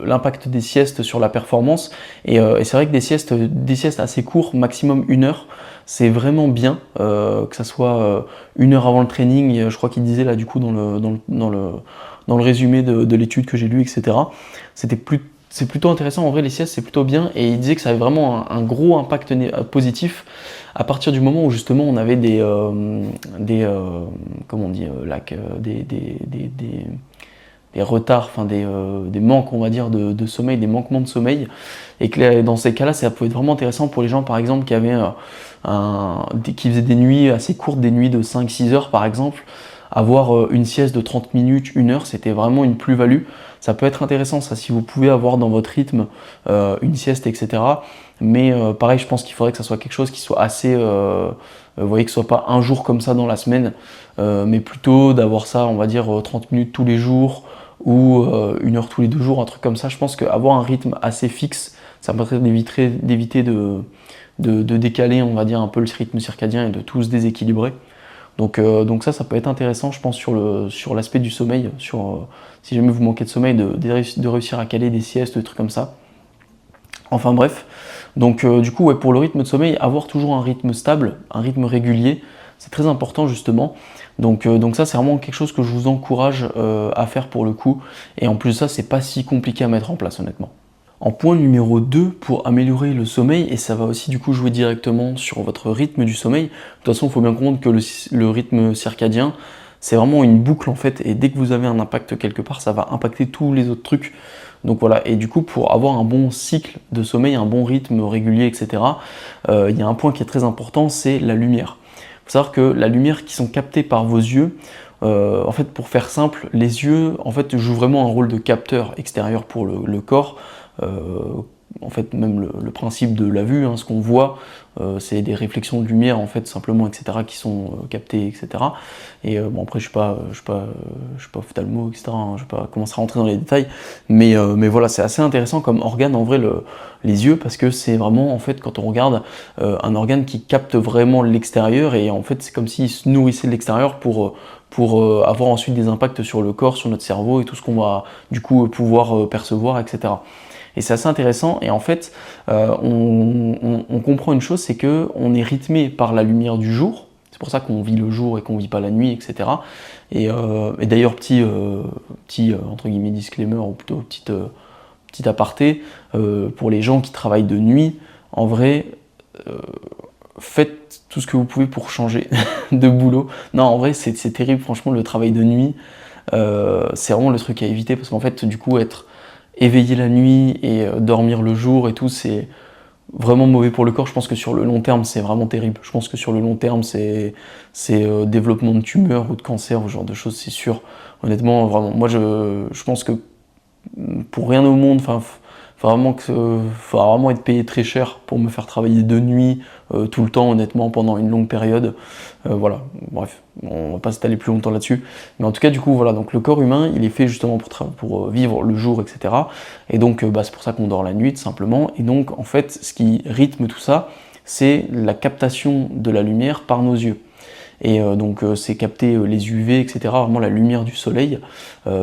l'impact des siestes sur la performance. Et c'est vrai que des siestes assez courts, maximum 1 heure, c'est vraiment bien, que ça soit 1 heure avant le training, je crois qu'il disait là du coup dans le résumé de l'étude que j'ai lu, etc. C'est plutôt intéressant, en vrai les siestes c'est plutôt bien, et il disait que ça avait vraiment un gros impact positif à partir du moment où justement on avait comment on dit, des retards, des manques, on va dire, de sommeil, des manquements de sommeil, et que dans ces cas-là, ça pouvait être vraiment intéressant pour les gens, par exemple, qui faisaient des nuits assez courtes, des nuits de 5-6 heures, par exemple. Avoir une sieste de 30 minutes, 1 heure, c'était vraiment une plus-value. Ça peut être intéressant, ça, si vous pouvez avoir dans votre rythme une sieste, etc. Mais pareil, je pense qu'il faudrait que ça soit quelque chose qui soit assez... vous voyez, que ce soit pas un jour comme ça dans la semaine, mais plutôt d'avoir ça, on va dire, 30 minutes tous les jours, ou 1 heure tous les 2 jours, un truc comme ça. Je pense qu'avoir un rythme assez fixe, ça permettrait d'éviter de décaler, on va dire, un peu le rythme circadien et de tout se déséquilibrer. Donc ça peut être intéressant, je pense, sur l'aspect du sommeil, si jamais vous manquez de sommeil, de réussir à caler des siestes, des trucs comme ça. Enfin bref, donc du coup, ouais, pour le rythme de sommeil, avoir toujours un rythme stable, un rythme régulier, c'est très important justement. Donc ça, c'est vraiment quelque chose que je vous encourage à faire pour le coup. Et en plus de ça, c'est pas si compliqué à mettre en place, honnêtement. En point numéro 2, pour améliorer le sommeil, et ça va aussi du coup jouer directement sur votre rythme du sommeil. De toute façon, il faut bien comprendre que le rythme circadien, c'est vraiment une boucle en fait, et dès que vous avez un impact quelque part, ça va impacter tous les autres trucs. Donc voilà, et du coup, pour avoir un bon cycle de sommeil, un bon rythme régulier, etc., il y a un point qui est très important, c'est la lumière. Il faut savoir que la lumière qui sont captées par vos yeux, en fait, pour faire simple, les yeux en fait, jouent vraiment un rôle de capteur extérieur pour le corps. En fait, même le principe de la vue, hein, ce qu'on voit, c'est des réflexions de lumière, en fait, simplement, etc., qui sont captées, etc. Et bon, après, je suis pas ophtalmo, etc., hein, je vais pas commencer à rentrer dans les détails, mais voilà, c'est assez intéressant comme organe, en vrai, les yeux, parce que c'est vraiment, en fait, quand on regarde, un organe qui capte vraiment l'extérieur, et en fait, c'est comme s'il se nourrissait de l'extérieur pour avoir ensuite des impacts sur le corps, sur notre cerveau, et tout ce qu'on va, du coup, pouvoir percevoir, etc. Et c'est assez intéressant, et en fait, on comprend une chose, c'est qu'on est rythmé par la lumière du jour, c'est pour ça qu'on vit le jour et qu'on vit pas la nuit, etc. Et d'ailleurs, petit entre guillemets disclaimer, ou plutôt petit aparté, pour les gens qui travaillent de nuit, en vrai, faites tout ce que vous pouvez pour changer de boulot. Non, en vrai, c'est terrible, franchement, le travail de nuit, c'est vraiment le truc à éviter, parce qu'en fait, du coup, être éveiller la nuit et dormir le jour et tout, c'est vraiment mauvais pour le corps. Je pense que sur le long terme, c'est vraiment terrible. Je pense que sur le long terme, c'est développement de tumeurs ou de cancer ou ce genre de choses, c'est sûr. Honnêtement, vraiment, moi je pense que pour rien au monde, faut vraiment être payé très cher pour me faire travailler de nuit tout le temps, honnêtement, pendant une longue période. Voilà, bref, on va pas s'étaler plus longtemps là-dessus. Mais en tout cas, du coup, voilà, donc le corps humain, il est fait justement pour vivre le jour, etc. Et donc, c'est pour ça qu'on dort la nuit, tout simplement. Et donc, en fait, ce qui rythme tout ça, c'est la captation de la lumière par nos yeux. Et donc c'est capter les UV, etc., vraiment la lumière du soleil,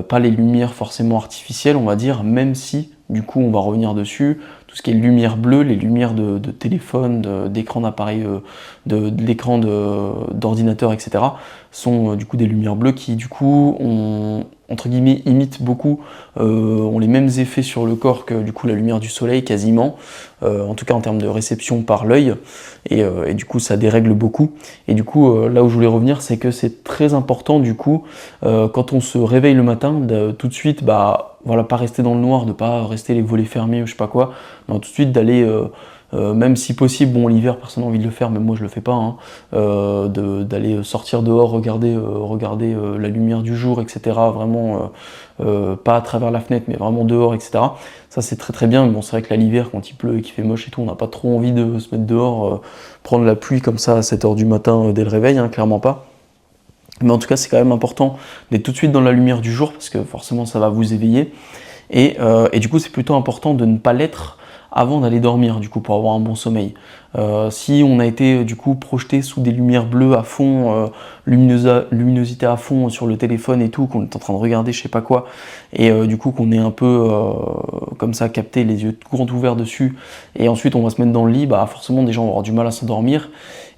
pas les lumières forcément artificielles, on va dire, même si, du coup, on va revenir dessus, tout ce qui est lumière bleue, les lumières de téléphone, d'écran d'appareil, de l'écran d'ordinateur, etc., sont du coup des lumières bleues qui, du coup, entre guillemets, imitent beaucoup, ont les mêmes effets sur le corps que du coup la lumière du soleil quasiment, en tout cas en termes de réception par l'œil, et du coup ça dérègle beaucoup. Et du coup là où je voulais revenir, c'est que c'est très important du coup quand on se réveille le matin, de tout de suite, voilà, pas rester dans le noir, de pas rester les volets fermés ou je sais pas quoi, mais tout de suite d'aller même si possible, bon l'hiver personne n'a envie de le faire, mais moi je le fais pas, hein, d'aller sortir dehors, regarder la lumière du jour, etc. Vraiment pas à travers la fenêtre, mais vraiment dehors, etc. Ça c'est très très bien, mais bon c'est vrai que là l'hiver quand il pleut et qu'il fait moche et tout, on n'a pas trop envie de se mettre dehors, prendre la pluie comme ça à 7h du matin dès le réveil, hein, clairement pas. Mais en tout cas c'est quand même important d'être tout de suite dans la lumière du jour, parce que forcément ça va vous éveiller. Et du coup c'est plutôt important de ne pas l'être avant d'aller dormir, du coup, pour avoir un bon sommeil. Si on a été du coup projeté sous des lumières bleues à fond, luminosité à fond sur le téléphone et tout, qu'on est en train de regarder je sais pas quoi, et du coup qu'on est un peu comme ça capté, les yeux grands ouverts dessus, et ensuite on va se mettre dans le lit, forcément des gens vont avoir du mal à s'endormir,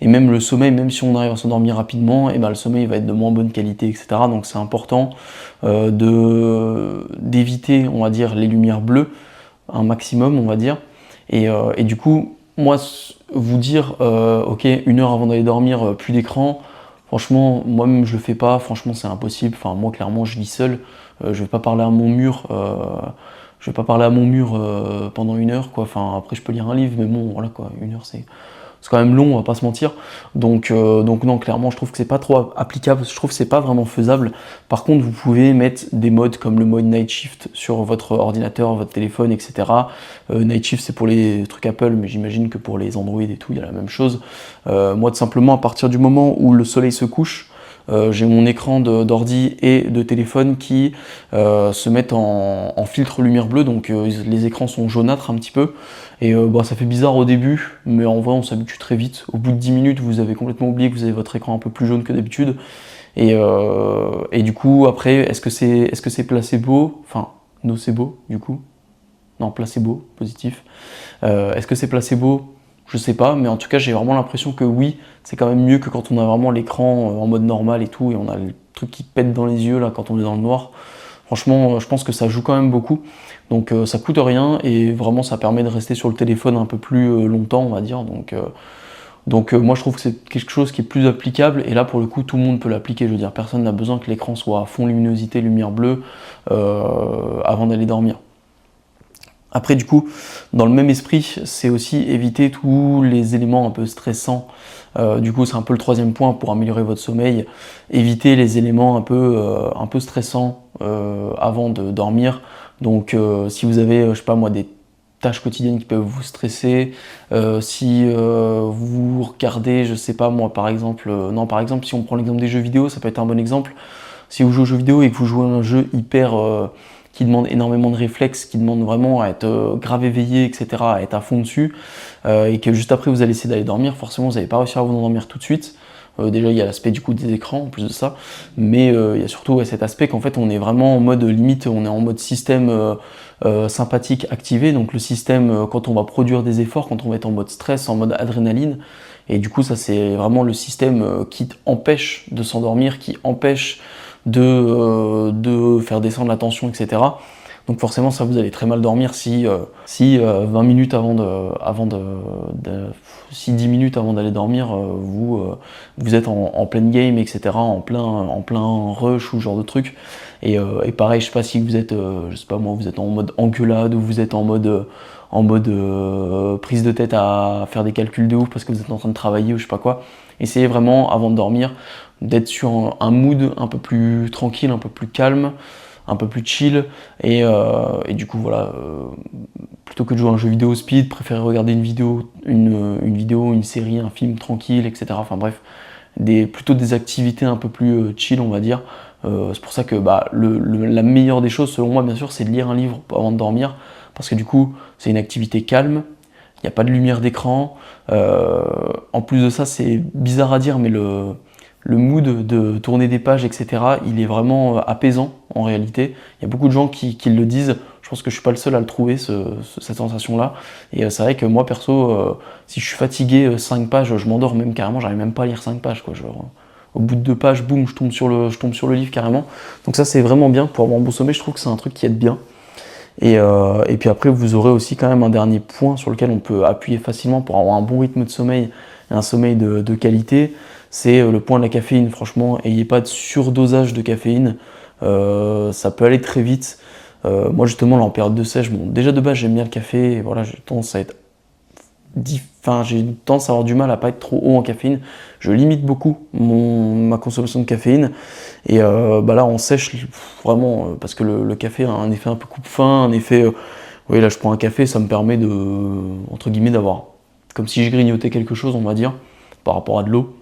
et même le sommeil, même si on arrive à s'endormir rapidement, et le sommeil va être de moins bonne qualité, etc. Donc c'est important d'éviter, on va dire, les lumières bleues, un maximum, on va dire. Et du coup, moi, vous dire, ok, 1 heure avant d'aller dormir, plus d'écran, franchement, moi-même, je le fais pas, franchement, c'est impossible. Enfin, moi, clairement, je vis seul, je vais pas parler à mon mur, pendant 1 heure, quoi. Enfin, après, je peux lire un livre, mais bon, voilà, quoi, 1 heure, c'est quand même long, on va pas se mentir. Donc non, clairement, je trouve que c'est pas trop applicable, je trouve que c'est pas vraiment faisable. Par contre, vous pouvez mettre des modes comme le mode Night Shift sur votre ordinateur, votre téléphone, etc. Night Shift, c'est pour les trucs Apple, mais j'imagine que pour les Android et tout, il y a la même chose. Moi, tout simplement, à partir du moment où le soleil se couche, j'ai mon écran d'ordi et de téléphone qui se mettent en filtre lumière bleue, donc les écrans sont jaunâtres un petit peu, et ça fait bizarre au début, mais en vrai on s'habitue très vite. Au bout de 10 minutes, vous avez complètement oublié que vous avez votre écran un peu plus jaune que d'habitude, et du coup après, est-ce que c'est placebo, enfin nocebo du coup, non placebo, positif, est-ce que c'est placebo? Je sais pas, mais en tout cas j'ai vraiment l'impression que oui, c'est quand même mieux que quand on a vraiment l'écran en mode normal et tout, et on a le truc qui pète dans les yeux là quand on est dans le noir. Franchement, je pense que ça joue quand même beaucoup, donc ça coûte rien, et vraiment ça permet de rester sur le téléphone un peu plus longtemps, on va dire, donc moi je trouve que c'est quelque chose qui est plus applicable, et là pour le coup tout le monde peut l'appliquer, je veux dire, personne n'a besoin que l'écran soit à fond luminosité, lumière bleue, avant d'aller dormir. Après du coup, dans le même esprit, c'est aussi éviter tous les éléments un peu stressants. Du coup, c'est un peu le troisième point pour améliorer votre sommeil. Éviter les éléments un peu stressants avant de dormir. Donc si vous avez, je sais pas moi, des tâches quotidiennes qui peuvent vous stresser, si vous regardez, je sais pas moi, par exemple, si on prend l'exemple des jeux vidéo, ça peut être un bon exemple. Si vous jouez aux jeux vidéo et que vous jouez à un jeu hyper... qui demande énormément de réflexes, qui demande vraiment à être grave éveillé, etc., à être à fond dessus, et que juste après vous allez essayer d'aller dormir, forcément vous n'allez pas réussir à vous endormir tout de suite. Déjà il y a l'aspect du coup des écrans en plus de ça, mais il y a surtout cet aspect qu'en fait on est vraiment en mode limite, on est en mode système sympathique activé, donc le système quand on va produire des efforts, quand on va être en mode stress, en mode adrénaline, et du coup ça c'est vraiment le système qui empêche de s'endormir, qui empêche de faire descendre la tension, etc. Donc forcément ça vous allez très mal dormir si 20 minutes si 10 minutes avant d'aller dormir, vous êtes en pleine game, etc., en plein rush ou ce genre de truc. Et pareil, je sais pas si vous êtes, je sais pas moi, vous êtes en mode engueulade, ou vous êtes en mode prise de tête à faire des calculs de ouf parce que vous êtes en train de travailler ou je sais pas quoi. Essayez vraiment avant de dormir d'être sur un mood un peu plus tranquille, un peu plus calme, un peu plus chill, et du coup voilà, plutôt que de jouer à un jeu vidéo speed, préférez regarder une série, un film tranquille, etc. Enfin bref, plutôt des activités un peu plus chill, on va dire. C'est pour ça que la meilleure des choses, selon moi, bien sûr, c'est de lire un livre avant de dormir, parce que du coup, c'est une activité calme, il n'y a pas de lumière d'écran. En plus de ça, c'est bizarre à dire, mais le mood de tourner des pages, etc., il est vraiment apaisant en réalité. Il y a beaucoup de gens qui le disent. Je pense que je suis pas le seul à le trouver, cette sensation-là. Et c'est vrai que moi, perso, si je suis fatigué, 5 pages, je m'endors même carrément, j'arrive même pas à lire 5 pages, quoi. Genre, au bout de 2 pages, boum, je tombe sur le livre carrément. Donc ça, c'est vraiment bien. Pour avoir un bon sommeil, je trouve que c'est un truc qui aide bien. Et puis après, vous aurez aussi quand même un dernier point sur lequel on peut appuyer facilement pour avoir un bon rythme de sommeil et un sommeil de qualité. C'est le point de la caféine. Franchement, ayez pas de surdosage de caféine. Ça peut aller très vite. Moi, justement, là, en période de sèche, bon, déjà de base, j'aime bien le café. Et voilà, j'ai tendance à avoir du mal à pas être trop haut en caféine. Je limite beaucoup ma consommation de caféine. Et là, on sèche vraiment parce que le café a un effet un peu coupe-faim, un effet. Oui, là, je prends un café, ça me permet entre guillemets, d'avoir comme si je grignotais quelque chose, on va dire, par rapport à de l'eau.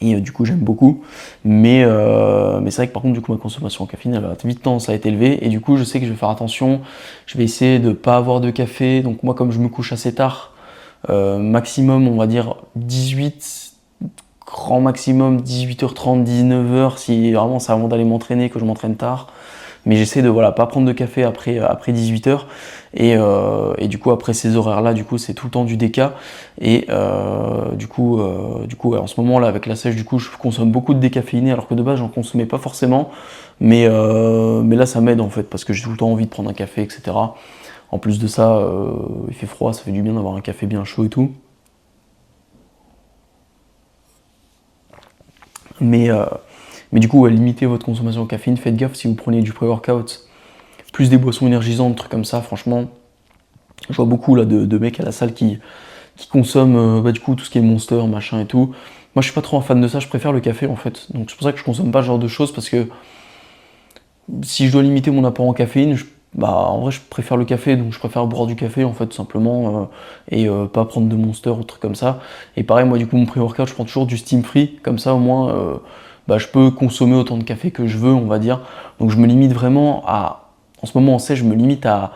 Et du coup, j'aime beaucoup. Mais c'est vrai que par contre, du coup, ma consommation en caféine, elle a vite tendance à être élevée. Et du coup, je sais que je vais faire attention. Je vais essayer de ne pas avoir de café. Donc moi, comme je me couche assez tard, maximum, on va dire 18, grand maximum 18h30, 19h, si vraiment c'est avant d'aller m'entraîner, que je m'entraîne tard. Mais j'essaie de pas prendre de café après 18h. Et du coup, après ces horaires-là, du coup, c'est tout le temps du déca. Et du coup, en ce moment-là, avec la sèche, du coup, je consomme beaucoup de décaféiné, alors que de base, j'en consommais pas forcément. Mais là, ça m'aide en fait, parce que j'ai tout le temps envie de prendre un café, etc. En plus de ça, il fait froid, ça fait du bien d'avoir un café bien chaud et tout. Mais du coup, limitez votre consommation de caféine, faites gaffe si vous prenez du pré-workout, plus des boissons énergisantes, trucs comme ça, franchement, je vois beaucoup là, de mecs à la salle qui consomment du coup tout ce qui est Monster, machin et tout. Moi je suis pas trop un fan de ça, je préfère le café en fait. Donc c'est pour ça que je consomme pas ce genre de choses, parce que si je dois limiter mon apport en caféine, en vrai je préfère le café, donc je préfère boire du café en fait tout simplement, et pas prendre de Monster ou trucs comme ça. Et pareil, moi du coup mon pré-workout, je prends toujours du steam free, comme ça au moins je peux consommer autant de café que je veux, on va dire. Donc je me limite vraiment en ce moment on sait, je me limite à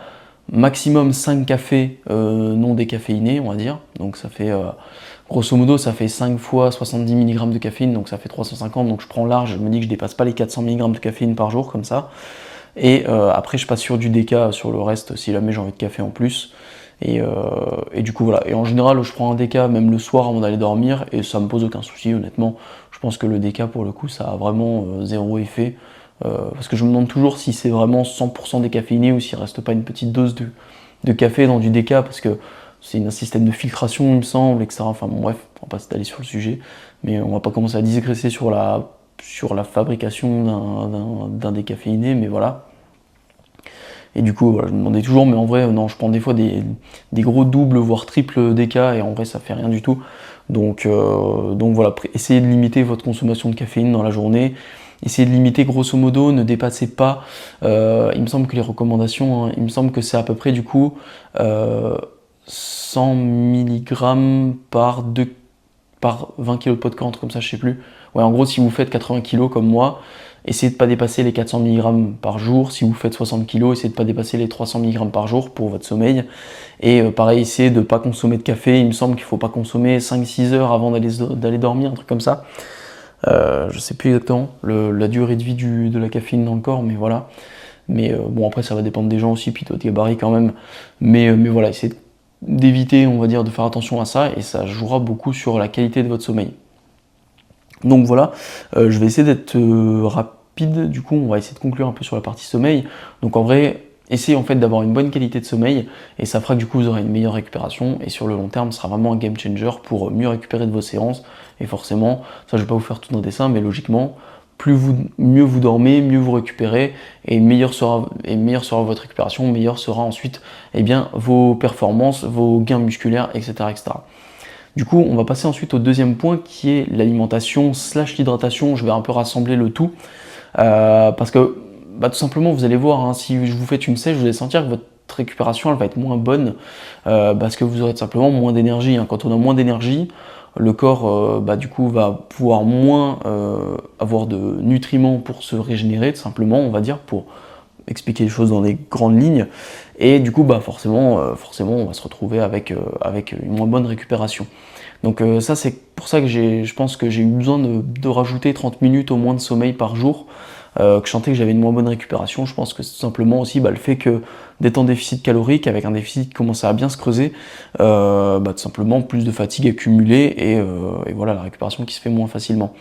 maximum 5 cafés non décaféinés, on va dire. Donc ça fait, grosso modo, ça fait 5 fois 70 mg de caféine, donc ça fait 350. Donc je prends large, je me dis que je dépasse pas les 400 mg de caféine par jour, comme ça. Et après, je passe sur du déca sur le reste, si jamais j'ai envie de café en plus. Et du coup, voilà. Et en général, je prends un déca même le soir avant d'aller dormir, et ça me pose aucun souci, honnêtement. Je pense que le déca, pour le coup, ça a vraiment zéro effet. Parce que je me demande toujours si c'est vraiment 100% décaféiné ou s'il reste pas une petite dose de café dans du déca, parce que c'est un système de filtration, il me semble, etc. Enfin bon, bref, on va pas s'étaler sur le sujet, mais on va pas commencer à digresser sur la fabrication d'un décaféiné, mais voilà. Et du coup, voilà, je me demandais toujours, mais en vrai, non, je prends des fois des gros doubles, voire triples déca, et en vrai, ça fait rien du tout. Donc voilà, essayez de limiter votre consommation de caféine dans la journée. Essayez de limiter grosso modo, ne dépassez pas, il me semble que les recommandations, il me semble que c'est à peu près du coup 100 mg par 20 kg de poids de corps, comme ça, je sais plus. Ouais, en gros, si vous faites 80 kg comme moi, essayez de ne pas dépasser les 400 mg par jour. Si vous faites 60 kg, essayez de ne pas dépasser les 300 mg par jour pour votre sommeil. Et pareil, essayez de ne pas consommer de café. Il me semble qu'il ne faut pas consommer 5-6 heures avant d'aller dormir, un truc comme ça. Je sais plus exactement la durée de vie de la caféine dans le corps, mais voilà. Mais bon, après, ça va dépendre des gens aussi, puis de votre gabarit quand même. Mais voilà, essayez d'éviter, on va dire, de faire attention à ça, et ça jouera beaucoup sur la qualité de votre sommeil. Donc voilà, je vais essayer d'être rapide, du coup on va essayer de conclure un peu sur la partie sommeil. Donc en vrai, essayez en fait d'avoir une bonne qualité de sommeil, et ça fera que du coup vous aurez une meilleure récupération, et sur le long terme, ce sera vraiment un game changer pour mieux récupérer de vos séances. Et forcément, ça je vais pas vous faire tout un dessin, mais logiquement, mieux vous dormez, mieux vous récupérez, et meilleure sera votre récupération, meilleure sera ensuite vos performances, vos gains musculaires, etc., etc. Du coup, on va passer ensuite au deuxième point, qui est l'alimentation / l'hydratation. Je vais un peu rassembler le tout, parce que tout simplement, vous allez voir, hein, si vous faites une sèche, vous allez sentir que votre récupération elle va être moins bonne parce que vous aurez tout simplement moins d'énergie. Quand on a moins d'énergie, le corps du coup va pouvoir moins avoir de nutriments pour se régénérer, tout simplement, on va dire, pour expliquer les choses dans des grandes lignes. Et du coup, forcément, on va se retrouver avec une moins bonne récupération. Donc ça, c'est pour ça que je pense que j'ai eu besoin de rajouter 30 minutes au moins de sommeil par jour, que je sentais que j'avais une moins bonne récupération. Je pense que c'est tout simplement aussi le fait que d'être en déficit calorique, avec un déficit qui commence à bien se creuser, tout simplement plus de fatigue accumulée et voilà, la récupération qui se fait moins facilement.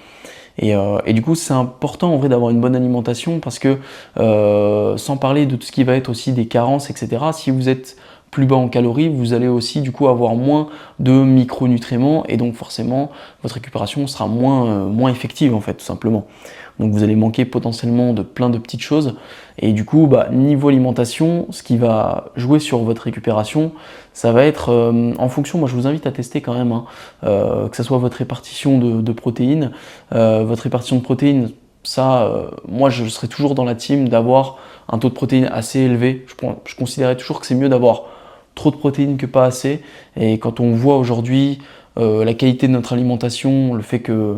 Et du coup, c'est important en vrai d'avoir une bonne alimentation parce que sans parler de tout ce qui va être aussi des carences, etc., si vous êtes plus bas en calories, vous allez aussi du coup avoir moins de micronutriments et donc forcément votre récupération sera moins effective en fait, tout simplement. Donc vous allez manquer potentiellement de plein de petites choses et du coup niveau alimentation, ce qui va jouer sur votre récupération, ça va être en fonction, moi je vous invite à tester quand même, que ce soit votre répartition de protéines, ça, moi je serai toujours dans la team d'avoir un taux de protéines assez élevé. Je considérais toujours que c'est mieux d'avoir trop de protéines que pas assez. Et quand on voit aujourd'hui la qualité de notre alimentation, le fait que,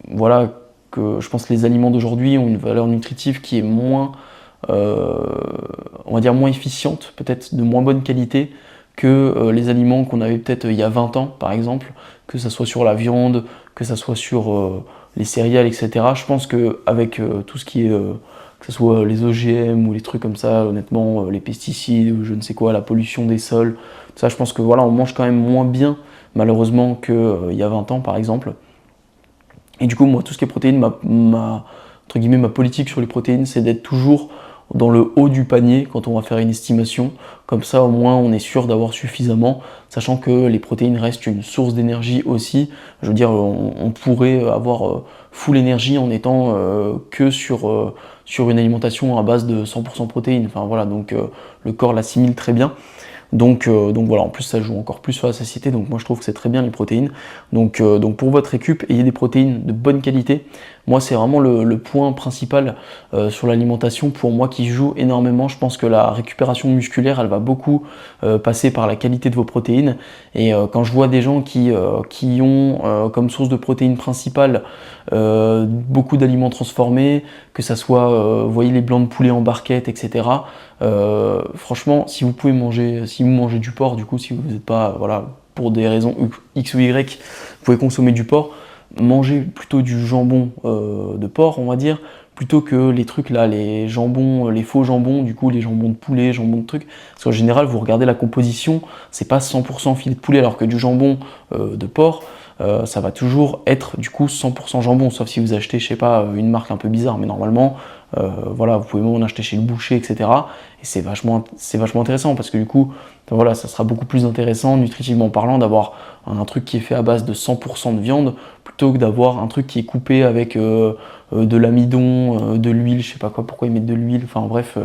voilà, que je pense que les aliments d'aujourd'hui ont une valeur nutritive qui est moins, on va dire moins efficiente, peut-être de moins bonne qualité que les aliments qu'on avait peut-être il y a 20 ans, par exemple, que ce soit sur la viande, que ce soit sur les céréales, etc. Je pense qu'avec tout ce qui est que ce soit les OGM ou les trucs comme ça, honnêtement, les pesticides ou je ne sais quoi, la pollution des sols, ça je pense que voilà, on mange quand même moins bien malheureusement qu'il y a 20 ans par exemple. Et du coup, moi, tout ce qui est protéines, entre guillemets, ma politique sur les protéines, c'est d'être toujours dans le haut du panier quand on va faire une estimation. Comme ça, au moins, on est sûr d'avoir suffisamment, sachant que les protéines restent une source d'énergie aussi. Je veux dire, on pourrait avoir full énergie en étant que sur une alimentation à base de 100% protéines. Enfin voilà, donc le corps l'assimile très bien. Donc voilà, en plus ça joue encore plus sur la satiété, donc moi je trouve que c'est très bien les protéines. Donc pour votre récup, ayez des protéines de bonne qualité. Moi c'est vraiment le point principal sur l'alimentation pour moi qui joue énormément. Je pense que la récupération musculaire elle va beaucoup passer par la qualité de vos protéines. Et quand je vois des gens qui ont comme source de protéines principale beaucoup d'aliments transformés, que ça soit vous voyez les blancs de poulet en barquette, etc. Franchement, si vous mangez du porc, du coup, si vous n'êtes pas, voilà, pour des raisons X ou Y, vous pouvez consommer du porc, mangez plutôt du jambon de porc, on va dire, plutôt que les trucs là, les jambons, les faux jambons, du coup, les jambons de poulet, jambons de trucs. Parce qu'en général, vous regardez la composition, c'est pas 100% filet de poulet, alors que du jambon de porc, ça va toujours être du coup 100% jambon, sauf si vous achetez, je sais pas, une marque un peu bizarre, mais normalement, voilà, vous pouvez même en acheter chez le boucher, etc. Et c'est vachement intéressant parce que du coup, voilà, ça sera beaucoup plus intéressant, nutritivement parlant, d'avoir un truc qui est fait à base de 100% de viande plutôt que d'avoir un truc qui est coupé avec de l'amidon, de l'huile, je sais pas quoi, pourquoi ils mettent de l'huile, enfin bref,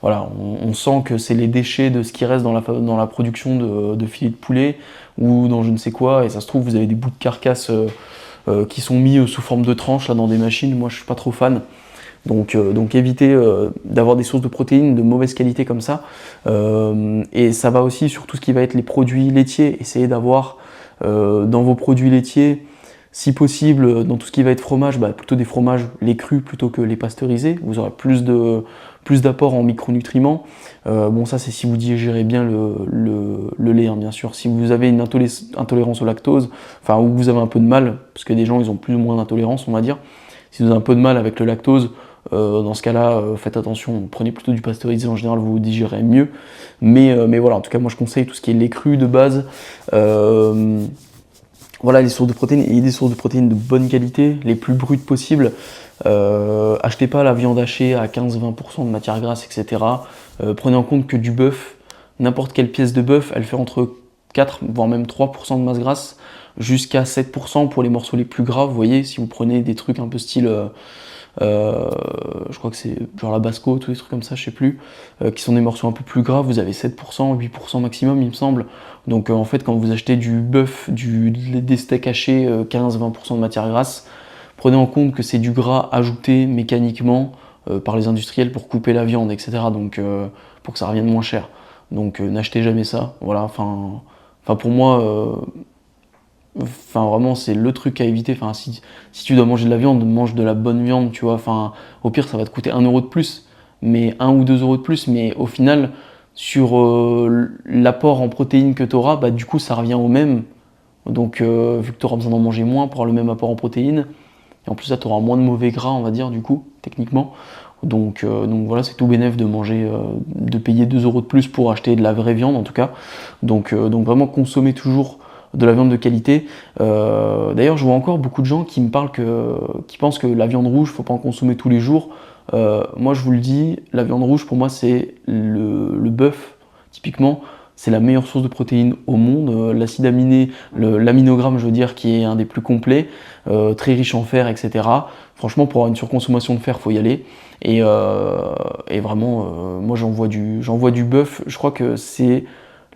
voilà, on sent que c'est les déchets de ce qui reste dans la production de filets de poulet ou dans je ne sais quoi, et ça se trouve, vous avez des bouts de carcasse qui sont mis sous forme de tranches là, dans des machines, moi je suis pas trop fan. Donc évitez d'avoir des sources de protéines de mauvaise qualité comme ça. Et ça va aussi sur tout ce qui va être les produits laitiers. Essayez d'avoir dans vos produits laitiers, si possible, dans tout ce qui va être fromage, plutôt des fromages les crus plutôt que les pasteurisés. Vous aurez plus d'apport en micronutriments. Bon, ça c'est si vous digérez bien le lait, hein, bien sûr. Si vous avez une intolérance au lactose, enfin, ou vous avez un peu de mal, parce que des gens ils ont plus ou moins d'intolérance, on va dire. Si vous avez un peu de mal avec le lactose, dans ce cas-là, faites attention, prenez plutôt du pasteurisé, en général vous digérez mieux. Mais voilà, en tout cas moi je conseille tout ce qui est lait cru de base. Voilà, les sources de protéines, et des sources de protéines de bonne qualité, les plus brutes possibles. Achetez pas la viande hachée à 15-20% de matière grasse, etc. Prenez en compte que du bœuf, n'importe quelle pièce de bœuf, elle fait entre 4 voire même 3% de masse grasse, jusqu'à 7% pour les morceaux les plus gras. Vous voyez, si vous prenez des trucs un peu style, je crois que c'est genre la Basco, tous les trucs comme ça, je sais plus, qui sont des morceaux un peu plus gras, vous avez 7%, 8% maximum, il me semble. Donc en fait, quand vous achetez du bœuf, des steaks hachés, 15-20% de matière grasse, prenez en compte que c'est du gras ajouté mécaniquement par les industriels pour couper la viande, etc. Donc pour que ça revienne moins cher. Donc n'achetez jamais ça. Voilà, enfin pour moi, vraiment c'est le truc à éviter. Enfin, si tu dois manger de la viande, mange de la bonne viande, tu vois. Enfin, au pire, ça va te coûter 1 € de plus, mais 1 ou 2 € de plus, mais au final, sur l'apport en protéines que tu auras, bah, du coup, ça revient au même. Donc, vu que tu auras besoin d'en manger moins pour avoir le même apport en protéines, et en plus, ça, tu auras moins de mauvais gras, on va dire, du coup, techniquement. Donc voilà, c'est tout bénef de manger, de payer 2 € de plus pour acheter de la vraie viande, en tout cas. Donc vraiment, consommer toujours de la viande de qualité. D'ailleurs, je vois encore beaucoup de gens qui me parlent qui pensent que la viande rouge, faut pas en consommer tous les jours. Moi, je vous le dis, la viande rouge, pour moi, c'est le bœuf, typiquement. C'est la meilleure source de protéines au monde. L'acide aminé, l'aminogramme, je veux dire, qui est un des plus complets, très riche en fer, etc. Franchement, pour avoir une surconsommation de fer, faut y aller. Et vraiment, moi, j'en vois du bœuf. Je crois que c'est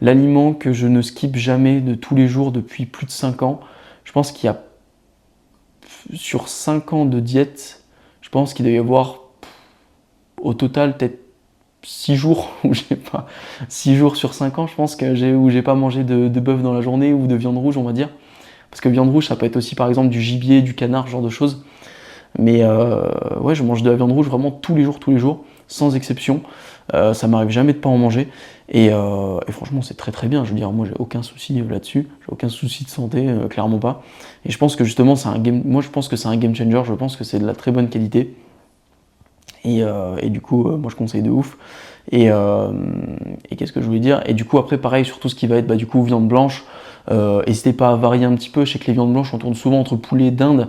l'aliment que je ne skippe jamais de tous les jours depuis plus de 5 ans. Je pense qu'il y a, sur 5 ans de diète, je pense qu'il doit y avoir au total peut-être 6 jours où j'ai pas 6 jours sur 5 ans, je pense que où j'ai pas mangé de bœuf dans la journée ou de viande rouge, on va dire. Parce que viande rouge, ça peut être aussi par exemple du gibier, du canard, ce genre de choses. Mais ouais, je mange de la viande rouge vraiment tous les jours, sans exception. Ça m'arrive jamais de pas en manger. Et franchement, c'est très très bien. Je veux dire, moi, j'ai aucun souci là-dessus. J'ai aucun souci de santé, clairement pas. Et je pense que justement, moi, je pense que c'est un game changer. Je pense que c'est de la très bonne qualité. Et du coup, moi, je conseille de ouf. Et qu'est-ce que je voulais dire? Et du coup, après, pareil, sur tout ce qui va être du coup viande blanche, n'hésitez pas à varier un petit peu. Je sais que les viandes blanches, on tourne souvent entre poulet et dinde.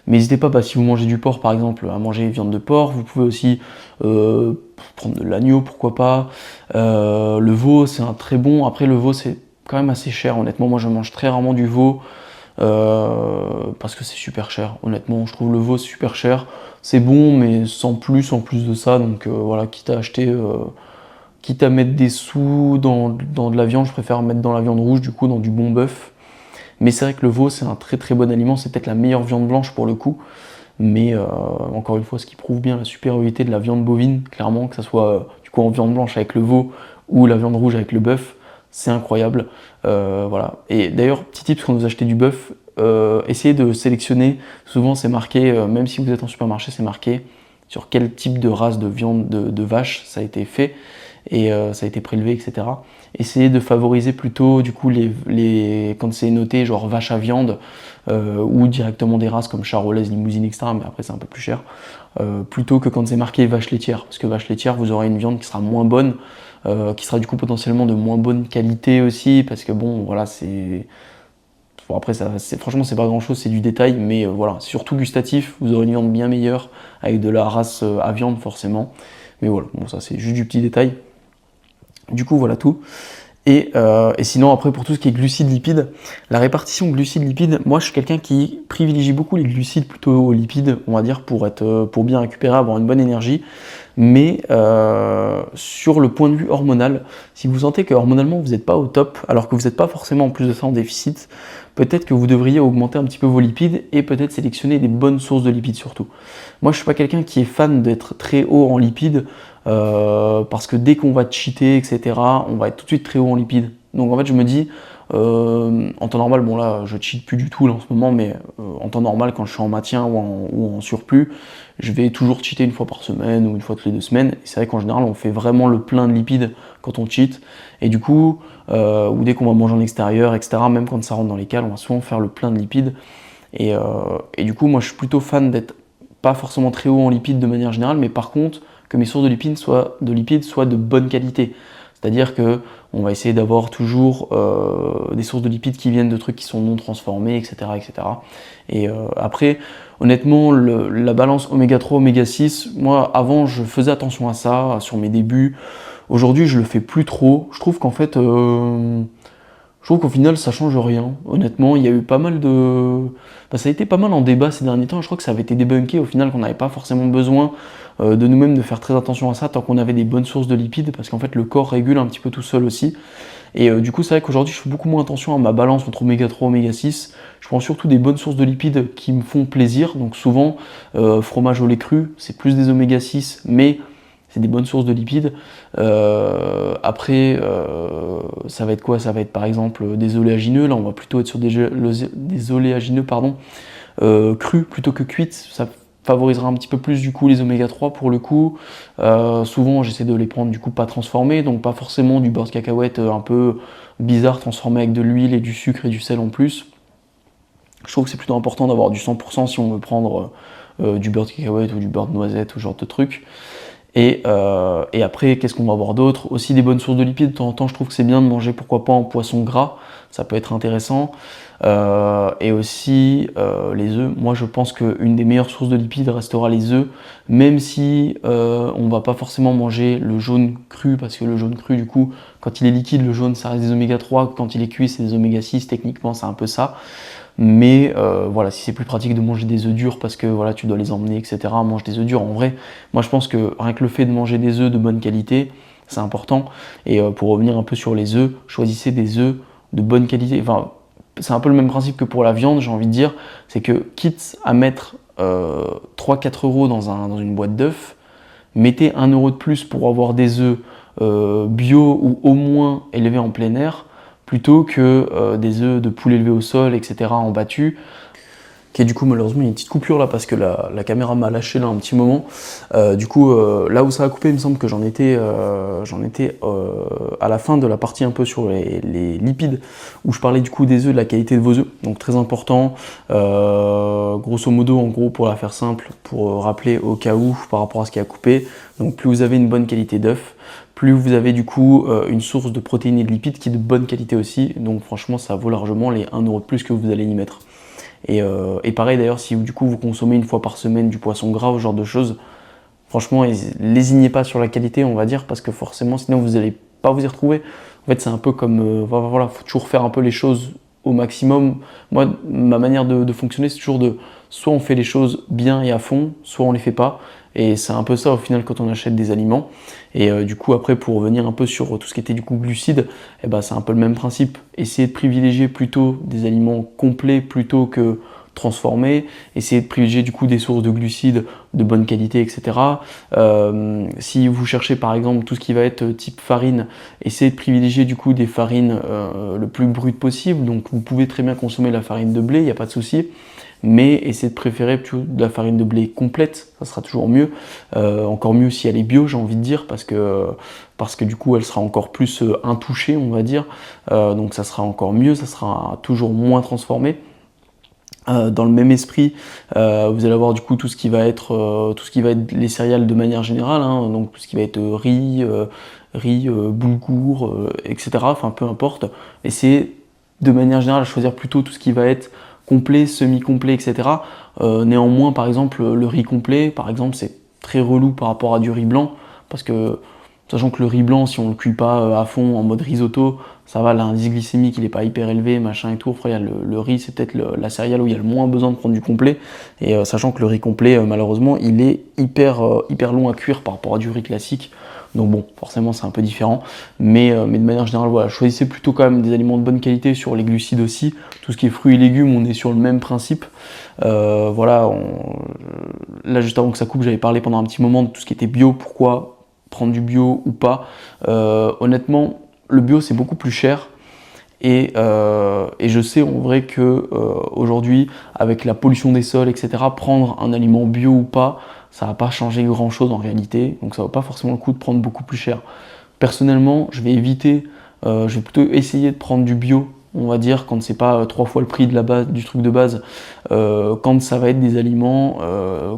Mais n'hésitez pas, si vous mangez du porc par exemple, à manger viande de porc. Vous pouvez aussi prendre de l'agneau, pourquoi pas. Le veau, c'est un très bon. Après, le veau, c'est quand même assez cher. Honnêtement, moi, je mange très rarement du veau parce que c'est super cher. Honnêtement, je trouve le veau super cher. C'est bon, mais sans plus, en plus de ça. Donc voilà, quitte à mettre des sous dans de la viande, je préfère mettre dans la viande rouge, du coup, dans du bon bœuf. Mais c'est vrai que le veau, c'est un très très bon aliment, c'est peut-être la meilleure viande blanche pour le coup. Mais encore une fois, ce qui prouve bien la supériorité de la viande bovine, clairement, que ce soit du coup en viande blanche avec le veau ou la viande rouge avec le bœuf, c'est incroyable. Voilà. Et d'ailleurs, petit tip, quand vous achetez du bœuf, essayez de sélectionner. Souvent, c'est marqué, même si vous êtes en supermarché, c'est marqué sur quel type de race de viande de vache ça a été fait et ça a été prélevé, etc. Essayez de favoriser plutôt du coup quand c'est noté genre vache à viande ou directement des races comme charolaise, limousine, etc. Mais après c'est un peu plus cher. Plutôt que quand c'est marqué vache laitière, parce que vache laitière vous aurez une viande qui sera moins bonne, qui sera du coup potentiellement de moins bonne qualité aussi, parce que bon voilà c'est... Bon, après franchement c'est pas grand chose, c'est du détail, mais voilà, c'est surtout gustatif, vous aurez une viande bien meilleure avec de la race à viande forcément. Mais voilà, bon ça c'est juste du petit détail. Du coup, voilà tout. Et sinon, après, pour tout ce qui est glucides-lipides, la répartition glucides-lipides, moi, je suis quelqu'un qui privilégie beaucoup les glucides plutôt aux lipides, on va dire, pour bien récupérer, avoir une bonne énergie. Mais sur le point de vue hormonal, si vous sentez que hormonalement, vous n'êtes pas au top, alors que vous n'êtes pas forcément en plus de ça en déficit, peut-être que vous devriez augmenter un petit peu vos lipides et peut-être sélectionner des bonnes sources de lipides surtout. Moi, je suis pas quelqu'un qui est fan d'être très haut en lipides, parce que dès qu'on va cheater, etc., on va être tout de suite très haut en lipides. Donc en fait, je me dis, en temps normal, bon là, je cheat plus du tout là, en ce moment, mais en temps normal, quand je suis en maintien ou en surplus, je vais toujours cheater une fois par semaine ou une fois toutes les 2 semaines. Et c'est vrai qu'en général, on fait vraiment le plein de lipides quand on cheat. Et du coup, ou dès qu'on va manger en extérieur, etc., même quand ça rentre dans les cales, on va souvent faire le plein de lipides. Et du coup, moi, je suis plutôt fan d'être pas forcément très haut en lipides de manière générale, mais par contre, que mes sources de lipides soient de bonne qualité. C'est-à-dire que on va essayer d'avoir toujours des sources de lipides qui viennent de trucs qui sont non transformés, etc. etc. Et après, honnêtement, la balance oméga 3, oméga 6, moi avant je faisais attention à ça sur mes débuts. Aujourd'hui je le fais plus trop. Je trouve qu'en fait, je trouve qu'au final ça change rien. Honnêtement, il y a eu pas mal de... ça a été pas mal en débat ces derniers temps. Je crois que ça avait été débunké au final qu'on n'avait pas forcément besoin de nous-mêmes de faire très attention à ça tant qu'on avait des bonnes sources de lipides, parce qu'en fait le corps régule un petit peu tout seul aussi. Et du coup c'est vrai qu'aujourd'hui je fais beaucoup moins attention à ma balance entre oméga 3 et oméga 6. Je prends surtout des bonnes sources de lipides qui me font plaisir. Donc souvent fromage au lait cru, c'est plus des oméga 6, mais c'est des bonnes sources de lipides. Après, ça va être quoi? Ça va être par exemple des oléagineux. Là, on va plutôt être sur des oléagineux crus plutôt que cuites. Ça favorisera un petit peu plus du coup les oméga 3 pour le coup. Souvent, j'essaie de les prendre du coup pas transformés, donc pas forcément du beurre de cacahuète un peu bizarre transformé avec de l'huile et du sucre et du sel en plus. Je trouve que c'est plutôt important d'avoir du 100% si on veut prendre du beurre de cacahuète ou du beurre de noisette ou ce genre de trucs. Et après, qu'est-ce qu'on va avoir d'autre? Aussi des bonnes sources de lipides. De temps en temps, je trouve que c'est bien de manger, pourquoi pas, en poisson gras. Ça peut être intéressant. Et aussi les œufs. Moi, je pense qu'une des meilleures sources de lipides restera les œufs, même si on va pas forcément manger le jaune cru, parce que le jaune cru, du coup, quand il est liquide, le jaune, ça reste des oméga 3. Quand il est cuit, c'est des oméga 6. Techniquement, c'est un peu ça. Mais voilà, si c'est plus pratique de manger des œufs durs parce que voilà, tu dois les emmener, etc., mange des œufs durs. En vrai, moi je pense que rien que le fait de manger des œufs de bonne qualité, c'est important. Et pour revenir un peu sur les œufs, choisissez des œufs de bonne qualité. Enfin, c'est un peu le même principe que pour la viande, j'ai envie de dire. C'est que quitte à mettre 3-4 euros dans une boîte d'œufs, mettez 1 euro de plus pour avoir des œufs bio ou au moins élevés en plein air, plutôt que des œufs de poule élevés au sol, etc., en battu. Ok, du coup, malheureusement, il y a une petite coupure là parce que la caméra m'a lâché là un petit moment. Du coup, là où ça a coupé, il me semble que j'en étais à la fin de la partie un peu sur les lipides, où je parlais du coup des œufs, de la qualité de vos œufs. Donc très important. Grosso modo, en gros, pour la faire simple, pour rappeler au cas où par rapport à ce qui a coupé. Donc plus vous avez une bonne qualité d'œuf, plus vous avez du coup une source de protéines et de lipides qui est de bonne qualité aussi. Donc franchement, ça vaut largement les 1 euro de plus que vous allez y mettre. Et pareil d'ailleurs, si du coup vous consommez une fois par semaine du poisson gras, ce genre de choses, franchement, lésignez pas sur la qualité, on va dire, parce que forcément, sinon vous n'allez pas vous y retrouver. En fait, c'est un peu comme, voilà, faut toujours faire un peu les choses au maximum. Moi, ma manière de fonctionner, c'est toujours soit on fait les choses bien et à fond, soit on les fait pas. Et c'est un peu ça au final quand on achète des aliments. Et du coup, après, pour revenir un peu sur tout ce qui était du coup glucides, eh ben, c'est un peu le même principe. Essayer de privilégier plutôt des aliments complets plutôt que transformés, essayer de privilégier du coup des sources de glucides de bonne qualité, etc. Si vous cherchez par exemple tout ce qui va être type farine, essayez de privilégier du coup des farines le plus brutes possible. Donc vous pouvez très bien consommer la farine de blé, il n'y a pas de souci. Mais essayez de préférer plutôt de la farine de blé complète, ça sera toujours mieux. Encore mieux si elle est bio, j'ai envie de dire, parce que du coup elle sera encore plus intouchée, on va dire. Donc ça sera encore mieux, ça sera toujours moins transformé. Dans le même esprit, vous allez avoir du coup tout ce qui va être les céréales de manière générale, hein, donc tout ce qui va être riz, boulgour, etc. Enfin peu importe. Essayez de manière générale à choisir plutôt tout ce qui va être complet, semi-complet, etc. Néanmoins, par exemple, le riz complet, par exemple, c'est très relou par rapport à du riz blanc, parce que sachant que le riz blanc, si on le cuit pas à fond en mode risotto, ça va, l'indice glycémique il est pas hyper élevé, machin et tout. Après, le riz, c'est peut-être la céréale où il y a le moins besoin de prendre du complet. Et sachant que le riz complet, malheureusement, il est hyper long à cuire par rapport à du riz classique. Donc bon, forcément c'est un peu différent, mais de manière générale, voilà, choisissez plutôt quand même des aliments de bonne qualité sur les glucides aussi. Tout ce qui est fruits et légumes, on est sur le même principe. Voilà, là juste avant que ça coupe, j'avais parlé pendant un petit moment de tout ce qui était bio, pourquoi prendre du bio ou pas. Honnêtement, le bio c'est beaucoup plus cher. Et je sais en vrai que aujourd'hui, avec la pollution des sols, etc., prendre un aliment bio ou pas, ça va pas changer grand chose en réalité, donc ça vaut pas forcément le coup de prendre beaucoup plus cher. Personnellement, je vais plutôt essayer de prendre du bio, on va dire, quand c'est pas 3 fois le prix de la base, du truc de base, quand ça va être des aliments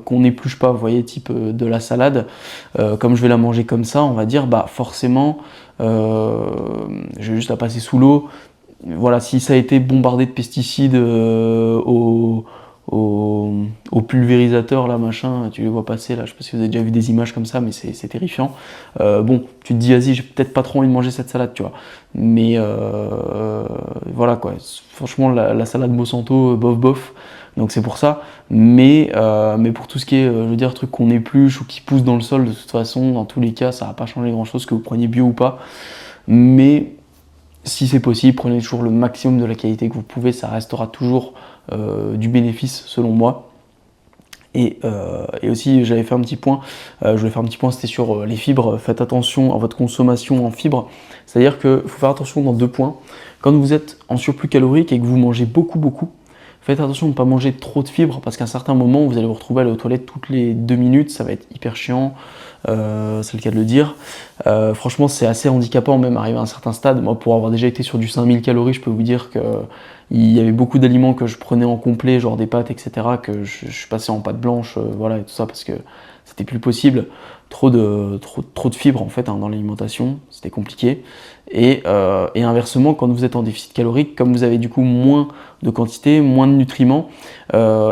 qu'on n'épluche pas, vous voyez, type de la salade, comme je vais la manger comme ça, on va dire, bah forcément, je vais juste la passer sous l'eau. Voilà, si ça a été bombardé de pesticides au pulvérisateur, là, machin, tu les vois passer, là, je sais pas si vous avez déjà vu des images comme ça, mais c'est terrifiant. Bon, tu te dis, vas-y, j'ai peut-être pas trop envie de manger cette salade, tu vois. Mais voilà, quoi. Franchement, la salade Monsanto, bof, bof. Donc c'est pour ça. Mais pour tout ce qui est, je veux dire, trucs qu'on épluche ou qui poussent dans le sol, de toute façon, dans tous les cas, ça va pas changer grand-chose, que vous preniez bio ou pas. Mais si c'est possible, prenez toujours le maximum de la qualité que vous pouvez, ça restera toujours du bénéfice selon moi. Et aussi, j'avais fait un petit point, je voulais faire un petit point, c'était sur les fibres. Faites attention à votre consommation en fibres. C'est-à-dire qu'il faut faire attention dans 2 points. Quand vous êtes en surplus calorique et que vous mangez beaucoup, faites attention de ne pas manger trop de fibres parce qu'à un certain moment, vous allez vous retrouver à aller aux toilettes toutes les 2 minutes. Ça va être hyper chiant, c'est le cas de le dire. Franchement, c'est assez handicapant, même arrivé à un certain stade. Moi, pour avoir déjà été sur du 5000 calories, je peux vous dire que il y avait beaucoup d'aliments que je prenais en complet, genre des pâtes, etc., que je passais en pâte blanche, voilà, et tout ça, parce que c'était plus possible. Trop de fibres, en fait, dans l'alimentation, c'était compliqué. Et inversement, quand vous êtes en déficit calorique, comme vous avez du coup moins de quantité, moins de nutriments,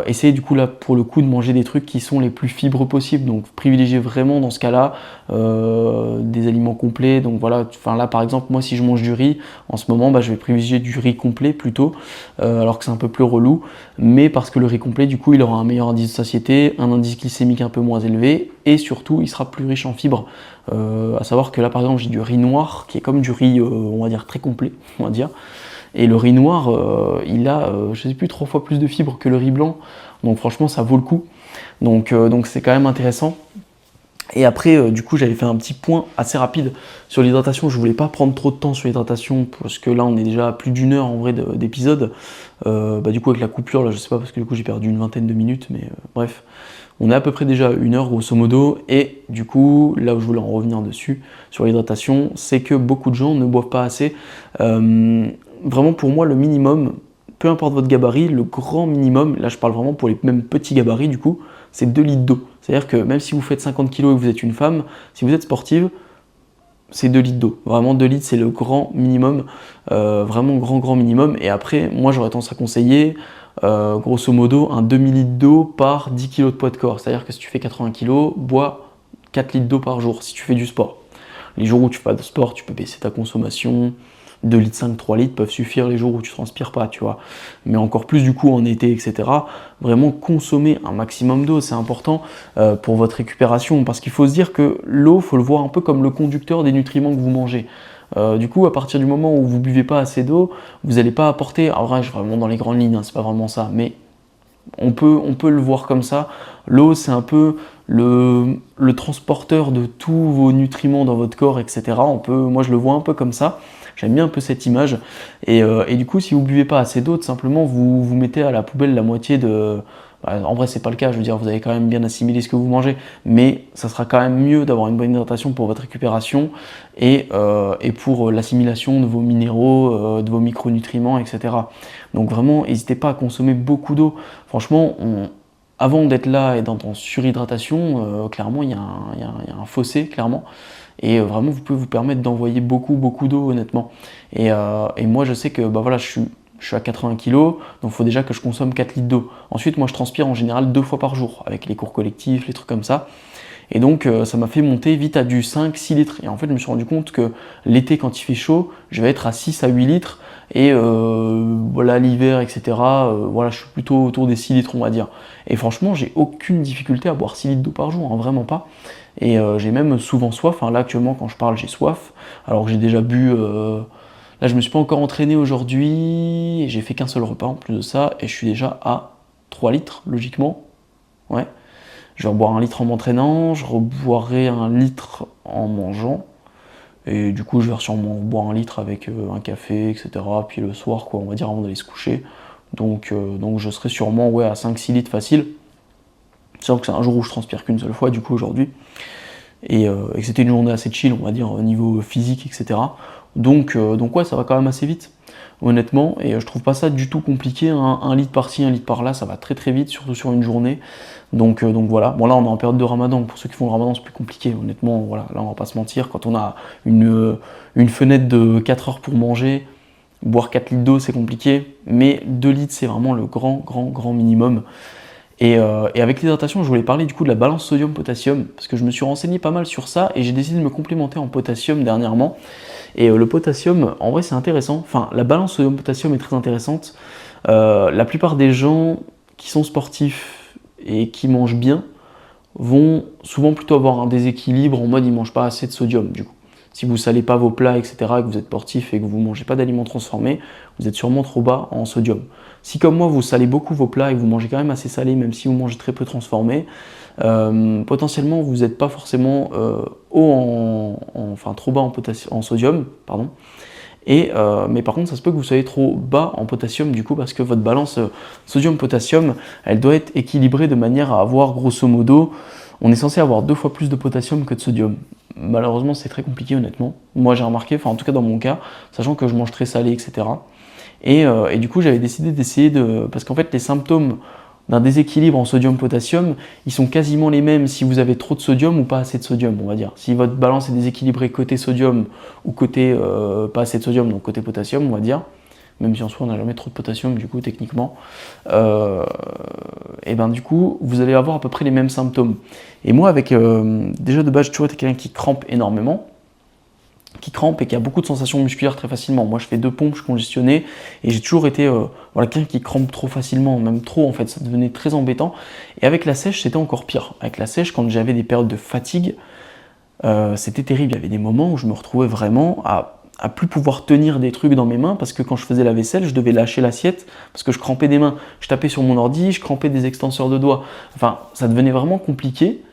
essayez du coup là, pour le coup, de manger des trucs qui sont les plus fibres possibles. Donc privilégiez vraiment dans ce cas-là des aliments complets. Donc voilà, là par exemple, moi si je mange du riz, en ce moment, je vais privilégier du riz complet plutôt, alors que c'est un peu plus relou, mais parce que le riz complet, du coup, il aura un meilleur indice de satiété, un indice glycémique un peu moins élevé, et surtout, il sera plus riche en fibres. À savoir que là, par exemple, j'ai du riz noir, qui est comme du riz, on va dire, très complet, on va dire. Et le riz noir, il a, je sais plus, 3 fois plus de fibres que le riz blanc. Donc franchement, ça vaut le coup. Donc c'est quand même intéressant. Et après, du coup, j'avais fait un petit point assez rapide sur l'hydratation. Je voulais pas prendre trop de temps sur l'hydratation parce que là, on est déjà à plus d'1 heure en vrai d'épisode. Du coup, avec la coupure, là, je sais pas parce que du coup, j'ai perdu une vingtaine de minutes, mais bref. On est à peu près déjà à 1 heure grosso modo. Et du coup, là où je voulais en revenir dessus, sur l'hydratation, c'est que beaucoup de gens ne boivent pas assez. Vraiment, pour moi, le minimum, peu importe votre gabarit, le grand minimum, là je parle vraiment pour les mêmes petits gabarits du coup, c'est 2 litres d'eau. C'est-à-dire que même si vous faites 50 kg et que vous êtes une femme, si vous êtes sportive, c'est 2 litres d'eau. Vraiment 2 litres, c'est le grand minimum, vraiment grand minimum. Et après, moi j'aurais tendance à conseiller, grosso modo, un demi-litre d'eau par 10 kg de poids de corps. C'est-à-dire que si tu fais 80 kg, bois 4 litres d'eau par jour si tu fais du sport. Les jours où tu fais pas de sport, tu peux baisser ta consommation. 2 litres 5, 3 litres peuvent suffire les jours où tu transpires pas, tu vois. Mais encore plus du coup en été, etc. Vraiment consommer un maximum d'eau, c'est important pour votre récupération. Parce qu'il faut se dire que l'eau, il faut le voir un peu comme le conducteur des nutriments que vous mangez. Du coup, à partir du moment où vous buvez pas assez d'eau, vous n'allez pas apporter, en vrai, vraiment dans les grandes lignes, c'est pas vraiment ça, mais on peut le voir comme ça. L'eau, c'est un peu le transporteur de tous vos nutriments dans votre corps, etc. Moi, je le vois un peu comme ça. J'aime bien un peu cette image. Et du coup, si vous buvez pas assez d'eau, tout simplement, vous mettez à la poubelle la moitié de... en vrai, c'est pas le cas. Je veux dire, vous avez quand même bien assimilé ce que vous mangez. Mais ça sera quand même mieux d'avoir une bonne hydratation pour votre récupération et pour l'assimilation de vos minéraux, de vos micronutriments, etc. Donc vraiment, n'hésitez pas à consommer beaucoup d'eau. Franchement, avant d'être là et d'être en surhydratation, clairement, il y a un fossé, clairement. Et vraiment, vous pouvez vous permettre d'envoyer beaucoup d'eau, honnêtement. Et moi, je sais que voilà, je suis à 80 kg, donc il faut déjà que je consomme 4 litres d'eau. Ensuite, moi, je transpire en général 2 fois par jour, avec les cours collectifs, les trucs comme ça. Et donc, ça m'a fait monter vite à du 5-6 litres. Et en fait, je me suis rendu compte que l'été, quand il fait chaud, je vais être à 6 à 8 litres. Et voilà, l'hiver, etc., voilà, je suis plutôt autour des 6 litres, on va dire. Et franchement, j'ai aucune difficulté à boire 6 litres d'eau par jour, hein, vraiment pas. Et j'ai même souvent soif. Enfin, là, actuellement, quand je parle, j'ai soif. Alors que j'ai déjà bu... Là, je me suis pas encore entraîné aujourd'hui. Et j'ai fait qu'un seul repas en plus de ça. Et je suis déjà à 3 litres, logiquement. Ouais. Je vais reboire 1 litre en m'entraînant. Je reboirai 1 litre en mangeant. Et du coup, je vais sûrement boire 1 litre avec un café, etc. Puis le soir, quoi, on va dire, avant d'aller se coucher. Donc je serai sûrement à 5-6 litres facile. C'est sûr que c'est un jour où je transpire qu'une seule fois, du coup, aujourd'hui. Et que c'était une journée assez chill, on va dire, au niveau physique, etc. Donc ouais, ça va quand même assez vite, honnêtement. Et je trouve pas ça du tout compliqué. 1 litre par-ci, 1 litre par-là, ça va très vite, surtout sur une journée. Donc voilà. Bon, là, on est en période de ramadan. Pour ceux qui font le ramadan, c'est plus compliqué, honnêtement. Voilà, là, on va pas se mentir. Quand on a une fenêtre de 4 heures pour manger, boire 4 litres d'eau, c'est compliqué. Mais 2 litres, c'est vraiment le grand minimum. Et avec l'hydratation, je voulais parler du coup de la balance sodium-potassium, parce que je me suis renseigné pas mal sur ça, et j'ai décidé de me complémenter en potassium dernièrement. Et le potassium, en vrai, c'est intéressant. Enfin, la balance sodium-potassium est très intéressante. La plupart des gens qui sont sportifs et qui mangent bien vont souvent plutôt avoir un déséquilibre en mode ils mangent pas assez de sodium, du coup. Si vous salez pas vos plats, etc., que vous êtes sportif et que vous ne mangez pas d'aliments transformés, vous êtes sûrement trop bas en sodium. Si comme moi, vous salez beaucoup vos plats et que vous mangez quand même assez salé, même si vous mangez très peu transformé, potentiellement vous n'êtes pas forcément trop bas en sodium, pardon. Mais par contre, ça se peut que vous soyez trop bas en potassium du coup, parce que votre balance sodium-potassium, elle doit être équilibrée de manière à avoir grosso modo, on est censé avoir 2 fois plus de potassium que de sodium. Malheureusement, c'est très compliqué honnêtement. Moi j'ai remarqué, en tout cas dans mon cas, sachant que je mange très salé, etc. Et du coup, j'avais décidé d'essayer parce qu'en fait, les symptômes d'un déséquilibre en sodium-potassium, ils sont quasiment les mêmes si vous avez trop de sodium ou pas assez de sodium, on va dire. Si votre balance est déséquilibrée côté sodium ou côté pas assez de sodium, donc côté potassium, on va dire, même si en soi on n'a jamais trop de potassium du coup techniquement, et ben du coup vous allez avoir à peu près les mêmes symptômes. Et moi déjà de base j'ai toujours été quelqu'un qui crampe énormément, et qui a beaucoup de sensations musculaires très facilement. Moi je fais 2 pompes, je suis congestionné et j'ai toujours été quelqu'un qui crampe trop facilement, même trop en fait, ça devenait très embêtant. Et avec la sèche c'était encore pire. Avec la sèche, quand j'avais des périodes de fatigue, c'était terrible. Il y avait des moments où je me retrouvais vraiment à plus pouvoir tenir des trucs dans mes mains parce que quand je faisais la vaisselle, je devais lâcher l'assiette parce que je crampais des mains. Je tapais sur mon ordi, je crampais des extenseurs de doigts. Enfin, ça devenait vraiment compliqué.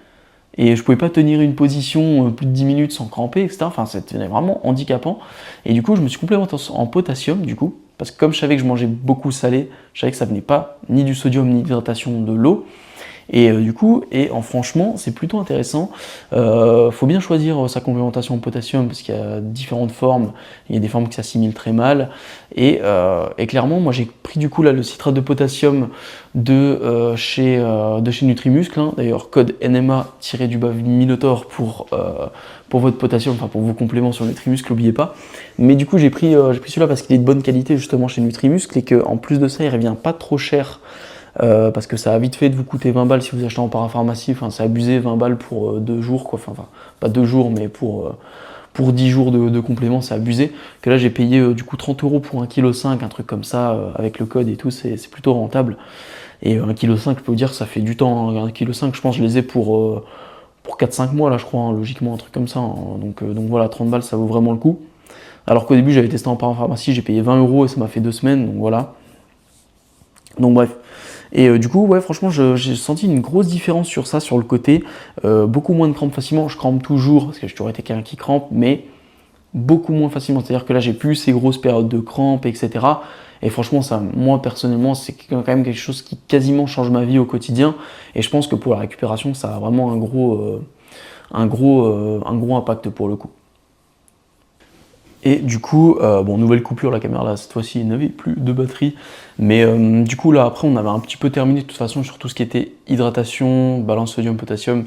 Et je pouvais pas tenir une position plus de 10 minutes sans cramper, etc. Enfin, ça devenait vraiment handicapant. Et du coup, je me suis complémenté en potassium, du coup, parce que comme je savais que je mangeais beaucoup salé, je savais que ça venait pas ni du sodium ni de l'hydratation de l'eau. Et franchement, c'est plutôt intéressant. Faut bien choisir sa complémentation en potassium parce qu'il y a différentes formes. Il y a des formes qui s'assimilent très mal. Et clairement, moi j'ai pris du coup là le citrate de potassium de chez Nutrimuscle. Hein. D'ailleurs, code NMA-Minotaur pour votre potassium, enfin pour vos compléments sur Nutrimuscle, n'oubliez pas. Mais du coup, j'ai pris celui-là parce qu'il est de bonne qualité justement chez Nutrimuscle et qu'en plus de ça, il revient pas trop cher. Parce que ça a vite fait de vous coûter 20 balles si vous achetez en parapharmacie, enfin c'est abusé, 20 balles pour 2 jours, quoi. Enfin pas 2 jours, mais pour 10 jours de complément, c'est abusé. Que là j'ai payé du coup 30 € pour 1,5 kg, un truc comme ça, avec le code et tout, c'est plutôt rentable. Et 1,5 kg, je peux vous dire que ça fait du temps, hein. 1,5 kg, je pense que je les ai pour 4-5 mois là je crois, hein, logiquement un truc comme ça. Hein. Donc voilà, 30 balles ça vaut vraiment le coup. Alors qu'au début j'avais testé en parapharmacie, j'ai payé 20 € et ça m'a fait 2 semaines, donc voilà. Donc bref. Et du coup, ouais, franchement, j'ai senti une grosse différence sur ça, sur le côté. Beaucoup moins de crampes facilement. Je crampe toujours, parce que j'ai toujours été quelqu'un qui crampe, mais beaucoup moins facilement. C'est-à-dire que là, j'ai plus ces grosses périodes de crampes, etc. Et franchement, ça, moi, personnellement, c'est quand même quelque chose qui quasiment change ma vie au quotidien. Et je pense que pour la récupération, ça a vraiment un gros impact pour le coup. Et du coup, nouvelle coupure, la caméra là, cette fois-ci, il n'avait plus de batterie. Mais du coup, là, après, on avait un petit peu terminé de toute façon sur tout ce qui était hydratation, balance sodium-potassium.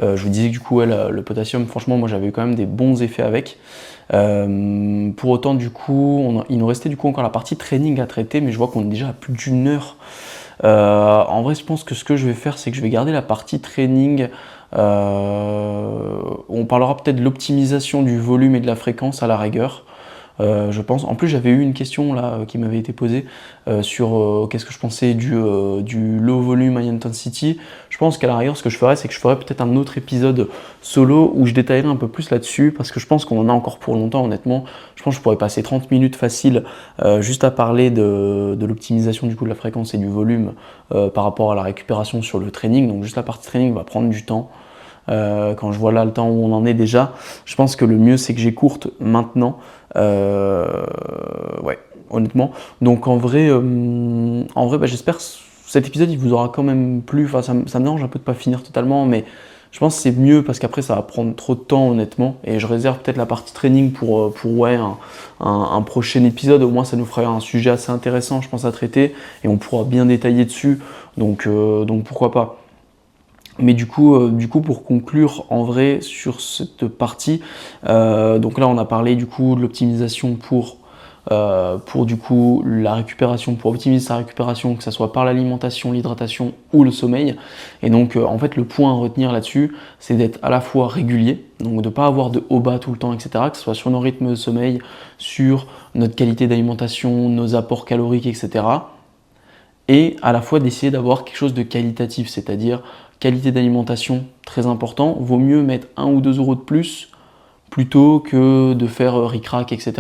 Je vous disais que du coup, ouais, le potassium, franchement, moi, j'avais eu quand même des bons effets avec. Pour autant, du coup, il nous restait du coup encore la partie training à traiter, mais je vois qu'on est déjà à plus d'1 heure. En vrai, je pense que ce que je vais faire, c'est que je vais garder la partie training. On parlera peut-être de l'optimisation du volume et de la fréquence à la rigueur. Je pense. En plus, j'avais eu une question là qui m'avait été posée sur qu'est-ce que je pensais du low volume high intensity. Je pense qu'à la rigueur, ce que je ferais, c'est que je ferais peut-être un autre épisode solo où je détaillerai un peu plus là-dessus parce que je pense qu'on en a encore pour longtemps, honnêtement. Je pense que je pourrais passer 30 minutes facile juste à parler de l'optimisation du coup de la fréquence et du volume par rapport à la récupération sur le training. Donc, juste la partie training va prendre du temps. Quand je vois là le temps où on en est déjà, je pense que le mieux c'est que j'écourte maintenant. Ouais, honnêtement. Donc en vrai, j'espère que cet épisode il vous aura quand même plu. Enfin, ça me dérange un peu de pas finir totalement, mais je pense que c'est mieux parce qu'après ça va prendre trop de temps honnêtement. Et je réserve peut-être la partie training pour ouais, un prochain épisode. Au moins ça nous fera un sujet assez intéressant, je pense, à traiter et on pourra bien détailler dessus. Donc pourquoi pas. Mais du coup, pour conclure en vrai sur cette partie, donc là on a parlé du coup de l'optimisation pour du coup la récupération, pour optimiser sa récupération, que ce soit par l'alimentation, l'hydratation ou le sommeil. Et donc en fait le point à retenir là-dessus, c'est d'être à la fois régulier, donc de ne pas avoir de haut bas tout le temps, etc. Que ce soit sur nos rythmes de sommeil, sur notre qualité d'alimentation, nos apports caloriques, etc. Et à la fois d'essayer d'avoir quelque chose de qualitatif, c'est-à-dire qualité d'alimentation, très important. Vaut mieux mettre 1 ou 2 € de plus plutôt que de faire ric-rac, etc.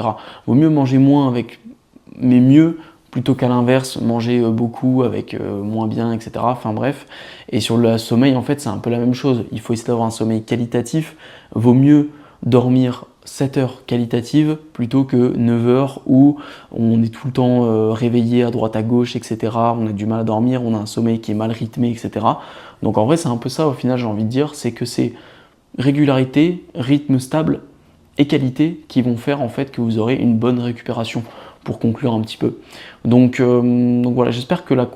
Vaut mieux manger moins mais mieux, plutôt qu'à l'inverse, manger beaucoup avec moins bien, etc. Enfin bref. Et sur le sommeil, en fait, c'est un peu la même chose. Il faut essayer d'avoir un sommeil qualitatif. Vaut mieux dormir 7 heures qualitatives plutôt que 9 heures où on est tout le temps réveillé à droite à gauche, etc. On a du mal à dormir, on a un sommeil qui est mal rythmé, etc. Donc en vrai, c'est un peu ça au final, j'ai envie de dire, c'est que c'est régularité, rythme stable et qualité qui vont faire en fait que vous aurez une bonne récupération, pour conclure un petit peu. Donc voilà, j'espère que là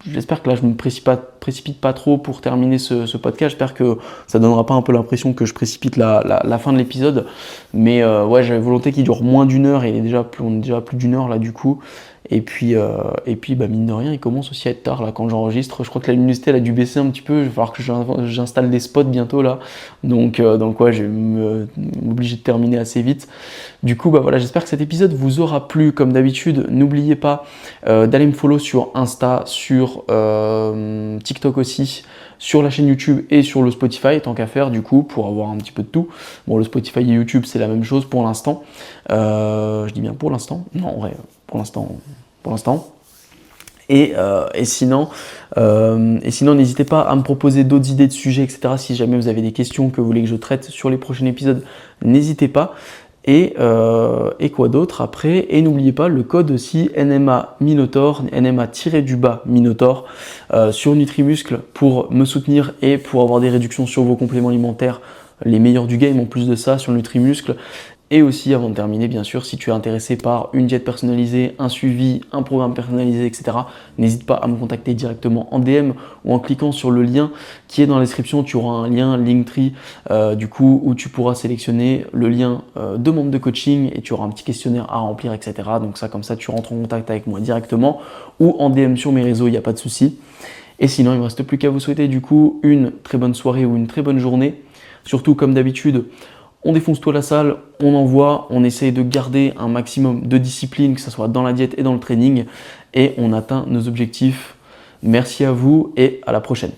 je me précipite pas trop pour terminer ce podcast. J'espère que ça donnera pas un peu l'impression que je précipite la fin de l'épisode. Mais ouais, j'avais volonté qu'il dure moins d'1 heure et on est déjà à plus d'1 heure là du coup. Et puis bah, mine de rien, il commence aussi à être tard là quand j'enregistre. Je crois que la luminosité elle a dû baisser un petit peu. Il va falloir que j'installe des spots bientôt là. Donc ouais, je vais m'obliger de terminer assez vite. Du coup, bah voilà, j'espère que cet épisode vous aura plu. Comme d'habitude, n'oubliez pas d'aller me follow sur Insta, sur TikTok aussi, sur la chaîne YouTube et sur le Spotify, tant qu'à faire du coup, pour avoir un petit peu de tout. Bon, le Spotify et YouTube, c'est la même chose pour l'instant. Je dis bien pour l'instant. Non, en vrai, pour l'instant. Et sinon, n'hésitez pas à me proposer d'autres idées de sujets, etc. Si jamais vous avez des questions que vous voulez que je traite sur les prochains épisodes, n'hésitez pas. Et quoi d'autre après? Et n'oubliez pas le code aussi NMA Minotaur, NMA-du-bas Minotaur sur Nutrimuscle pour me soutenir et pour avoir des réductions sur vos compléments alimentaires, les meilleurs du game en plus de ça sur Nutrimuscle. Et aussi, avant de terminer, bien sûr, si tu es intéressé par une diète personnalisée, un suivi, un programme personnalisé, etc., n'hésite pas à me contacter directement en DM ou en cliquant sur le lien qui est dans la description. Tu auras un lien Linktree, du coup, où tu pourras sélectionner le lien demande de coaching et tu auras un petit questionnaire à remplir, etc. Donc ça, comme ça, tu rentres en contact avec moi directement ou en DM sur mes réseaux, il n'y a pas de souci. Et sinon, il ne me reste plus qu'à vous souhaiter, du coup, une très bonne soirée ou une très bonne journée. Surtout, comme d'habitude, on défonce tout à la salle, on envoie, on essaye de garder un maximum de discipline, que ce soit dans la diète et dans le training, et on atteint nos objectifs. Merci à vous et à la prochaine.